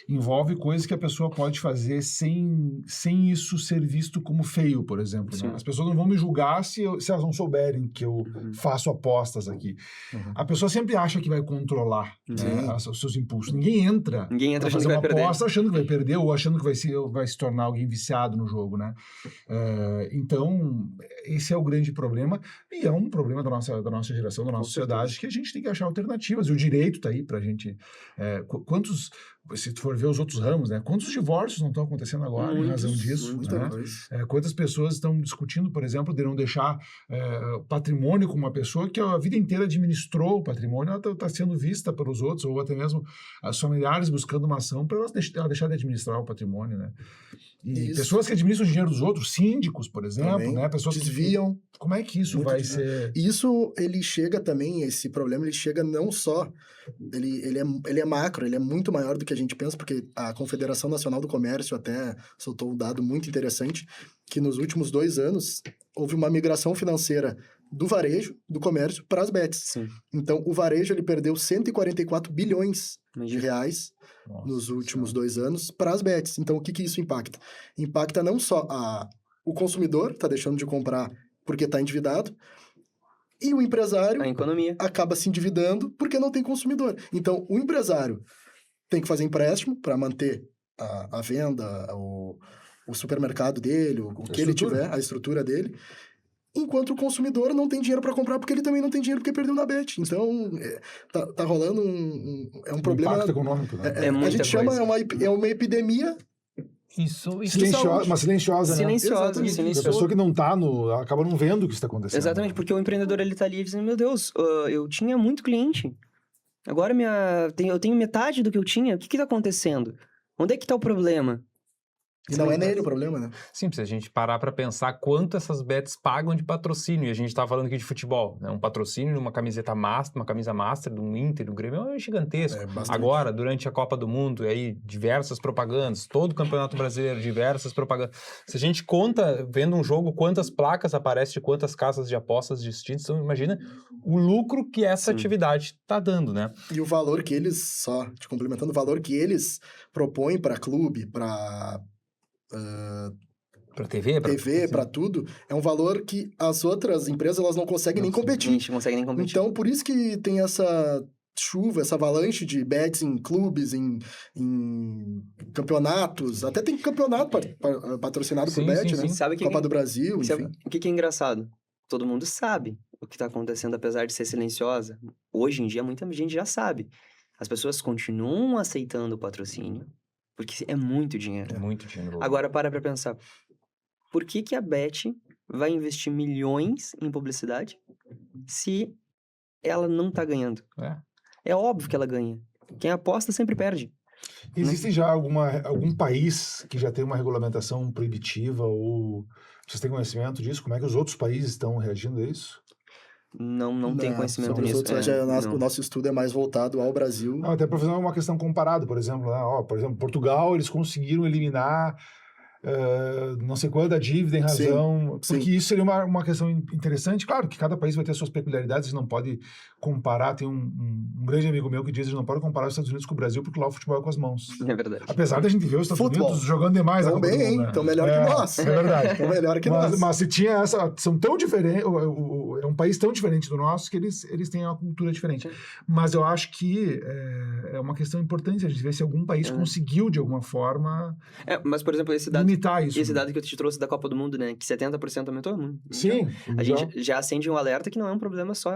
[SPEAKER 4] envolve coisas que a pessoa pode fazer sem isso ser visto como feio, por exemplo. Né? As pessoas não vão me julgar se elas não souberem que eu faço apostas aqui. A pessoa sempre acha que vai controlar os seus impulsos. Ninguém entra
[SPEAKER 3] achando
[SPEAKER 4] fazer
[SPEAKER 3] que vai
[SPEAKER 4] uma
[SPEAKER 3] perder.
[SPEAKER 4] aposta achando que vai perder ou achando que vai se tornar alguém viciado no jogo, né? Então, esse é o grande problema e é um problema da nossa geração, da nossa sociedade, que a gente tem que achar alternativas. E o direito está aí para a gente... se tu for ver os outros ramos, né? Quantos divórcios não estão acontecendo agora em razão disso?
[SPEAKER 2] Muita
[SPEAKER 4] né?
[SPEAKER 2] coisa.
[SPEAKER 4] Quantas pessoas estão discutindo, por exemplo, de não deixar patrimônio com uma pessoa que a vida inteira administrou o patrimônio, ela está sendo vista pelos outros, ou até mesmo os familiares buscando uma ação para ela deixar de administrar o patrimônio, né? E pessoas que administram o dinheiro dos outros, síndicos, por exemplo,
[SPEAKER 2] Também
[SPEAKER 4] né? Pessoas
[SPEAKER 2] desviam.
[SPEAKER 4] Como é que isso vai ser...
[SPEAKER 2] Isso, ele chega também, esse problema, ele chega não só... Ele é macro, ele é muito maior do que a gente pensa, porque a Confederação Nacional do Comércio até soltou um dado muito interessante, que nos últimos 2 anos houve uma migração financeira do varejo, do comércio, para as bets.
[SPEAKER 3] Sim.
[SPEAKER 2] Então, o varejo ele perdeu 144 bilhões de reais nos últimos 2 anos para as bets. Então, o que isso impacta? Impacta não só o consumidor, está deixando de comprar porque está endividado, e o empresário
[SPEAKER 3] A economia.
[SPEAKER 2] acaba se endividando porque não tem consumidor. Então, o empresário tem que fazer empréstimo para manter a venda, o supermercado dele, o que ele tiver, a estrutura dele. enquanto o consumidor não tem dinheiro para comprar porque ele também não tem dinheiro porque perdeu na bet. Então, tá rolando é um problema...
[SPEAKER 4] impacto econômico, né?
[SPEAKER 3] É
[SPEAKER 2] a
[SPEAKER 3] muita
[SPEAKER 2] gente chama,
[SPEAKER 3] coisa.
[SPEAKER 2] é uma epidemia.
[SPEAKER 1] Isso
[SPEAKER 4] Silenciosa, mas silenciosa, né?
[SPEAKER 3] Silenciosa,
[SPEAKER 2] Exatamente.
[SPEAKER 4] A
[SPEAKER 3] silenciosa.
[SPEAKER 4] pessoa que não tá acaba não vendo o que está acontecendo.
[SPEAKER 3] Exatamente, porque o empreendedor, ele tá ali dizendo, meu Deus, eu tinha muito cliente, agora eu tenho metade do que eu tinha, o que tá acontecendo? Onde é que tá o problema?
[SPEAKER 2] E não é nele o problema, né?
[SPEAKER 1] Sim, se a gente parar para pensar quanto essas bets pagam de patrocínio, e a gente tá falando aqui de futebol, né? Um patrocínio de uma camiseta master, uma camisa master, de um Inter, do Grêmio, é gigantesco.
[SPEAKER 2] Bastante.
[SPEAKER 1] Agora, durante a Copa do Mundo, e aí diversas propagandas, todo o Campeonato Brasileiro, diversas propagandas. Se a gente conta, vendo um jogo, quantas placas aparecem de quantas casas de apostas distintas, então imagina o lucro que essa
[SPEAKER 3] Sim.
[SPEAKER 1] atividade tá dando, né?
[SPEAKER 2] E o valor que eles, só te complementando, o valor que eles propõem para clube, para
[SPEAKER 1] Pra TV,
[SPEAKER 2] para tudo, é um valor que as outras empresas elas não conseguem nem
[SPEAKER 3] A
[SPEAKER 2] competir.
[SPEAKER 3] gente não consegue nem competir.
[SPEAKER 2] Então, por isso que tem essa chuva, essa avalanche de bets em clubes, em campeonatos. Até tem campeonato patrocinado
[SPEAKER 1] Sim,
[SPEAKER 2] por bet,
[SPEAKER 1] sim,
[SPEAKER 2] né?
[SPEAKER 1] sim.
[SPEAKER 3] Sabe que
[SPEAKER 2] Copa do Brasil,
[SPEAKER 3] sabe
[SPEAKER 2] enfim.
[SPEAKER 3] o que é engraçado? Todo mundo sabe o que tá acontecendo, apesar de ser silenciosa. Hoje em dia, muita gente já sabe. As pessoas continuam aceitando o patrocínio, porque é muito dinheiro.
[SPEAKER 1] É muito dinheiro.
[SPEAKER 3] Agora, para pensar. Por que a Bet vai investir milhões em publicidade se ela não tá ganhando? É óbvio que ela ganha. Quem aposta sempre perde.
[SPEAKER 4] Existe já algum país que já tem uma regulamentação proibitiva ou vocês têm conhecimento disso? Como é que os outros países estão reagindo a isso?
[SPEAKER 3] Não tem conhecimento
[SPEAKER 2] Os
[SPEAKER 3] nisso.
[SPEAKER 2] outros, o nosso estudo é mais voltado ao Brasil.
[SPEAKER 4] Não, até para fazer uma questão comparada, por exemplo, né? Por exemplo, Portugal, eles conseguiram eliminar não sei qual da dívida em razão...
[SPEAKER 2] Sim.
[SPEAKER 4] Porque isso seria uma questão interessante. Claro que cada país vai ter suas peculiaridades, a gente não pode comparar. Tem um grande amigo meu que diz que a gente não pode comparar os Estados Unidos com o Brasil porque lá o futebol é com as mãos.
[SPEAKER 3] É verdade.
[SPEAKER 4] Apesar da gente ver os Estados Unidos jogando demais a Copa do Mundo, né?
[SPEAKER 2] Estão melhor que nós.
[SPEAKER 4] É verdade.
[SPEAKER 2] Estão melhor que nós.
[SPEAKER 4] Mas se tinha essa... São tão diferentes... É um país tão diferente do nosso que eles têm uma cultura diferente. Mas eu acho que é uma questão importante a gente ver se algum país conseguiu, de alguma forma...
[SPEAKER 3] Mas, por exemplo, esse dado
[SPEAKER 4] limitar isso.
[SPEAKER 3] Esse dado que eu te trouxe da Copa do Mundo, né? Que 70% aumentou.
[SPEAKER 4] Sim.
[SPEAKER 3] A gente já acende um alerta que não é um problema só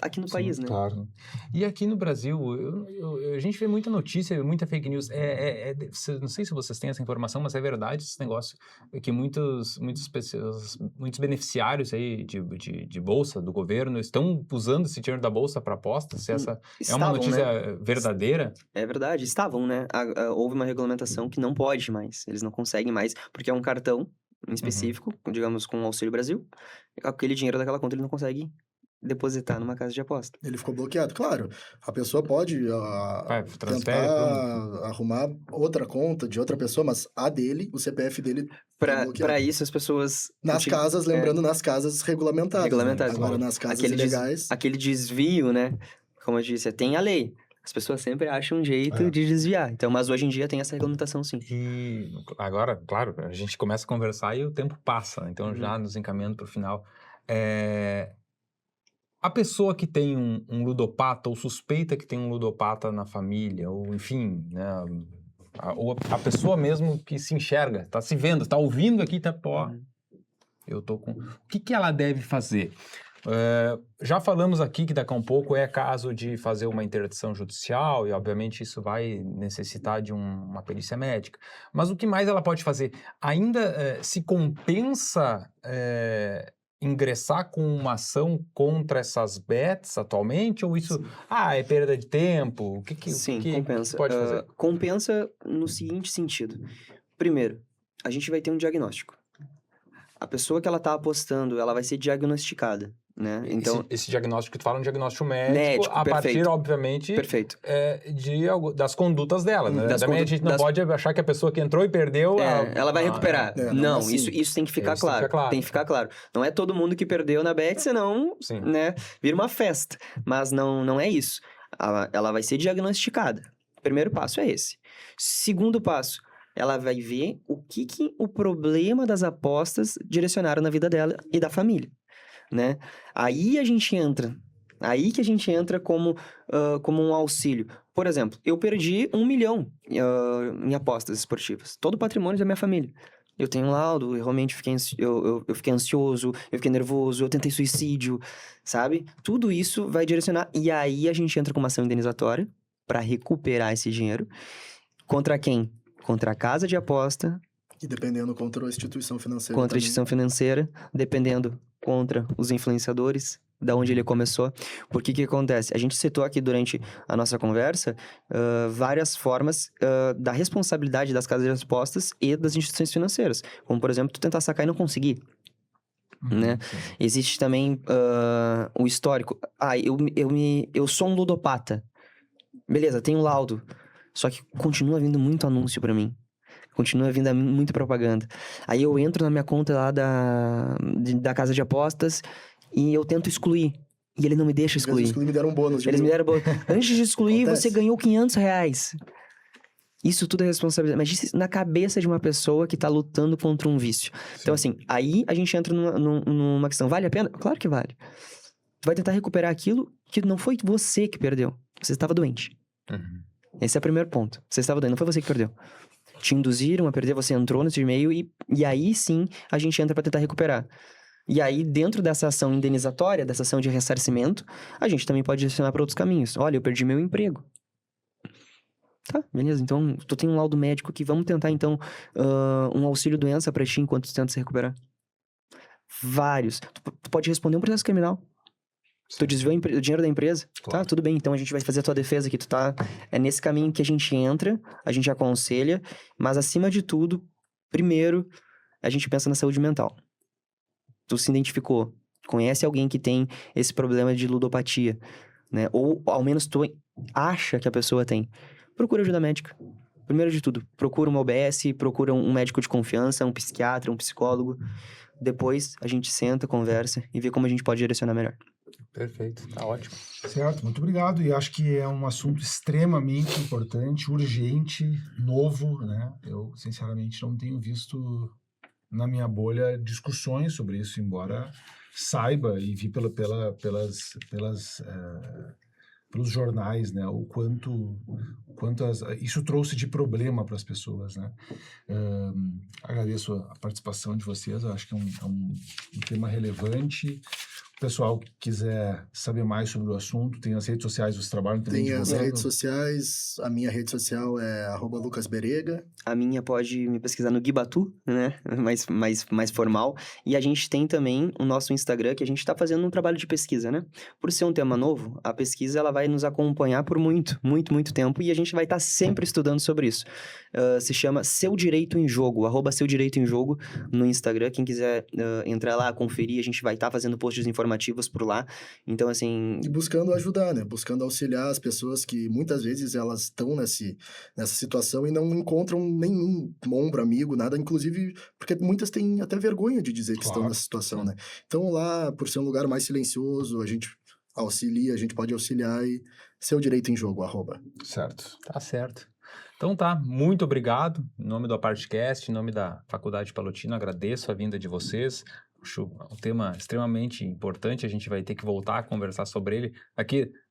[SPEAKER 3] aqui no país, né?
[SPEAKER 4] Claro.
[SPEAKER 1] E aqui no Brasil, a gente vê muita notícia, muita fake news. Não sei se vocês têm essa informação, mas é verdade esse negócio. Que muitos beneficiários aí de bolsa do governo estão usando esse dinheiro da bolsa para apostas. Se essa é uma notícia verdadeira?
[SPEAKER 3] É verdade. Estavam, né? Houve uma regulamentação que não pode mais. Eles não conseguem mais, porque é um cartão em específico, digamos, com o Auxílio Brasil. Aquele dinheiro daquela conta ele não consegue depositar numa casa de aposta.
[SPEAKER 2] Ele ficou bloqueado. Claro, a pessoa pode tentar arrumar outra conta de outra pessoa, mas a dele, o CPF dele
[SPEAKER 3] Para isso, as pessoas...
[SPEAKER 2] Nas casas, lembrando, nas casas regulamentadas.
[SPEAKER 3] Regulamentadas.
[SPEAKER 2] Né? Agora, nas casas ilegais...
[SPEAKER 3] Aquele desvio, né? Como eu disse, tem a lei. As pessoas sempre acham um jeito de desviar. Então, mas hoje em dia tem essa regulamentação, sim.
[SPEAKER 1] E agora, claro, a gente começa a conversar e o tempo passa. Então, já nos encaminhando para o final. A pessoa que tem um ludopata ou suspeita que tem um ludopata na família, ou enfim, né, ou a pessoa mesmo que se enxerga, está se vendo, está ouvindo aqui, eu tô com... O que ela deve fazer? Já falamos aqui que daqui a um pouco é caso de fazer uma interdição judicial e, obviamente, isso vai necessitar de uma perícia médica. Mas o que mais ela pode fazer? Ainda se compensa ingressar com uma ação contra essas bets atualmente? Ou isso, é perda de tempo?
[SPEAKER 3] Sim, compensa.
[SPEAKER 1] Pode fazer?
[SPEAKER 3] Compensa no seguinte sentido. Primeiro, a gente vai ter um diagnóstico. A pessoa que ela está apostando, ela vai ser diagnosticada, né? Então,
[SPEAKER 1] esse diagnóstico que tu fala é um diagnóstico médico a partir, obviamente, das condutas dela, né? Também a gente não pode achar que a pessoa que entrou e perdeu...
[SPEAKER 3] ela vai recuperar. Não,
[SPEAKER 2] assim.
[SPEAKER 3] isso tem que ficar claro. Tem que ficar claro. Não é todo mundo que perdeu na bet, senão, né, vira uma festa. Mas não é isso. Ela vai ser diagnosticada. Primeiro passo é esse. Segundo passo, ela vai ver o que o problema das apostas direcionaram na vida dela e da família, né? Aí que a gente entra como um auxílio. Por exemplo, eu perdi 1 milhão em apostas esportivas. Todo o patrimônio da minha família. Eu tenho um laudo, eu realmente fiquei, eu fiquei ansioso, eu fiquei nervoso, eu tentei suicídio, sabe? Tudo isso vai direcionar. E aí a gente entra com uma ação indenizatória para recuperar esse dinheiro. Contra quem? Contra a casa de aposta,
[SPEAKER 2] E dependendo contra a instituição financeira
[SPEAKER 3] contra a
[SPEAKER 2] também.
[SPEAKER 3] instituição financeira, dependendo contra os influenciadores, da onde ele começou. Porque que acontece? A gente citou aqui durante a nossa conversa várias formas da responsabilidade das casas de apostas e das instituições financeiras. Como, por exemplo, tu tentar sacar e não conseguir. Né? Existe também o histórico. Eu sou um ludopata. Beleza, tenho laudo. Só que continua vindo muito anúncio pra mim. Continua vindo muita propaganda. Aí eu entro na minha conta lá da casa de apostas e eu tento excluir. E ele não me deixa excluir.
[SPEAKER 2] Eles me deram um bônus de
[SPEAKER 3] Eles me
[SPEAKER 2] mil.
[SPEAKER 3] deram bônus. Antes de excluir,
[SPEAKER 2] Acontece.
[SPEAKER 3] você ganhou R$500. Isso tudo é responsabilidade. Mas isso na cabeça de uma pessoa que tá lutando contra um vício. Então, assim, aí a gente entra numa questão. Vale a pena? Claro que vale. Tu vai tentar recuperar aquilo que não foi você que perdeu. Você estava doente. Esse é o primeiro ponto. Você estava doente, não foi você que perdeu. Te induziram a perder, você entrou nesse e-mail e aí sim a gente entra para tentar recuperar. E aí, dentro dessa ação indenizatória, dessa ação de ressarcimento, a gente também pode direcionar para outros caminhos. Olha, eu perdi meu emprego. Tá, beleza. Então, tu tem um laudo médico aqui. Vamos tentar, então, um auxílio-doença para ti enquanto tu tenta se recuperar. Vários. Tu pode responder um processo criminal. Tu desviou o dinheiro da empresa.
[SPEAKER 4] Claro.
[SPEAKER 3] Tá, tudo bem. Então, a gente vai fazer a tua defesa aqui. Tu tá... É nesse caminho que a gente entra, a gente aconselha, mas, acima de tudo, primeiro, a gente pensa na saúde mental. Tu se identificou, conhece alguém que tem esse problema de ludopatia, né? Ou, ao menos, tu acha que a pessoa tem. Procura ajuda médica. Primeiro de tudo, procura uma OBS, procura um médico de confiança, um psiquiatra, um psicólogo. Depois, a gente senta, conversa e vê como a gente pode direcionar melhor.
[SPEAKER 1] Perfeito, tá ótimo.
[SPEAKER 4] Certo, muito obrigado. E acho que é um assunto extremamente importante, urgente, novo, né? Eu, sinceramente, não tenho visto na minha bolha discussões sobre isso, embora saiba e vi pelos jornais, né? O quanto isso trouxe de problema para as pessoas, né? Agradeço a participação de vocês. Eu acho que é um tema relevante. O pessoal que quiser saber mais sobre o assunto, tem as redes sociais, vocês trabalham também
[SPEAKER 2] Tem as
[SPEAKER 4] divulgando?
[SPEAKER 2] redes sociais, a minha rede social é @lucasberega.
[SPEAKER 3] A minha pode me pesquisar no Guibatu, né? Mais formal. E a gente tem também o nosso Instagram, que a gente tá fazendo um trabalho de pesquisa, né? Por ser um tema novo, a pesquisa ela vai nos acompanhar por muito tempo e a gente vai estar sempre estudando sobre isso. Se chama Seu Direito em Jogo, @Seu Direito em Jogo no Instagram. Quem quiser entrar lá, conferir, a gente vai estar fazendo posts informativos por lá. Então, assim...
[SPEAKER 2] E buscando ajudar, né? Buscando auxiliar as pessoas que muitas vezes elas estão nessa situação e não encontram nenhum ombro, amigo, nada. Inclusive, porque muitas têm até vergonha de dizer que estão
[SPEAKER 4] Claro,
[SPEAKER 2] nessa situação,
[SPEAKER 4] sim.
[SPEAKER 2] né? Então lá, por ser um lugar mais silencioso, a gente auxilia, a gente pode auxiliar e Seu Direito em Jogo, @.
[SPEAKER 4] Certo.
[SPEAKER 1] Tá certo. Então tá, muito obrigado. Em nome do Apartcast, em nome da Faculdade Palotina, agradeço a vinda de vocês. Acho um tema extremamente importante, a gente vai ter que voltar a conversar sobre ele.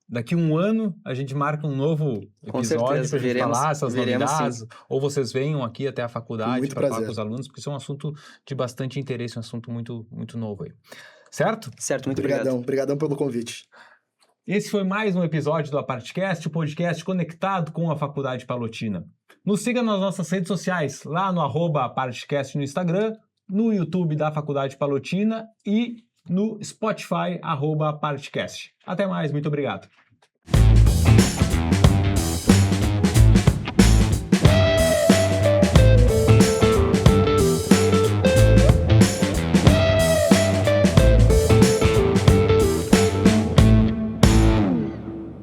[SPEAKER 1] Daqui um ano, a gente marca um novo
[SPEAKER 3] Com
[SPEAKER 1] episódio
[SPEAKER 3] certeza,
[SPEAKER 1] para a gente falar essas
[SPEAKER 3] veremos
[SPEAKER 1] novidades.
[SPEAKER 3] sim.
[SPEAKER 1] Ou vocês venham aqui até a
[SPEAKER 2] Com
[SPEAKER 1] faculdade
[SPEAKER 2] muito
[SPEAKER 1] para falar
[SPEAKER 2] prazer.
[SPEAKER 1] com os alunos, porque isso é um assunto de bastante interesse, um assunto muito, muito novo aí. Certo?
[SPEAKER 3] Certo, muito obrigado.
[SPEAKER 2] Obrigadão pelo convite.
[SPEAKER 1] Esse foi mais um episódio do Apartcast, o podcast conectado com a Faculdade Palotina. Nos siga nas nossas redes sociais, lá no @Apartcast no Instagram, no YouTube da Faculdade Palotina e no Spotify, @Apartcast. Até mais, muito obrigado.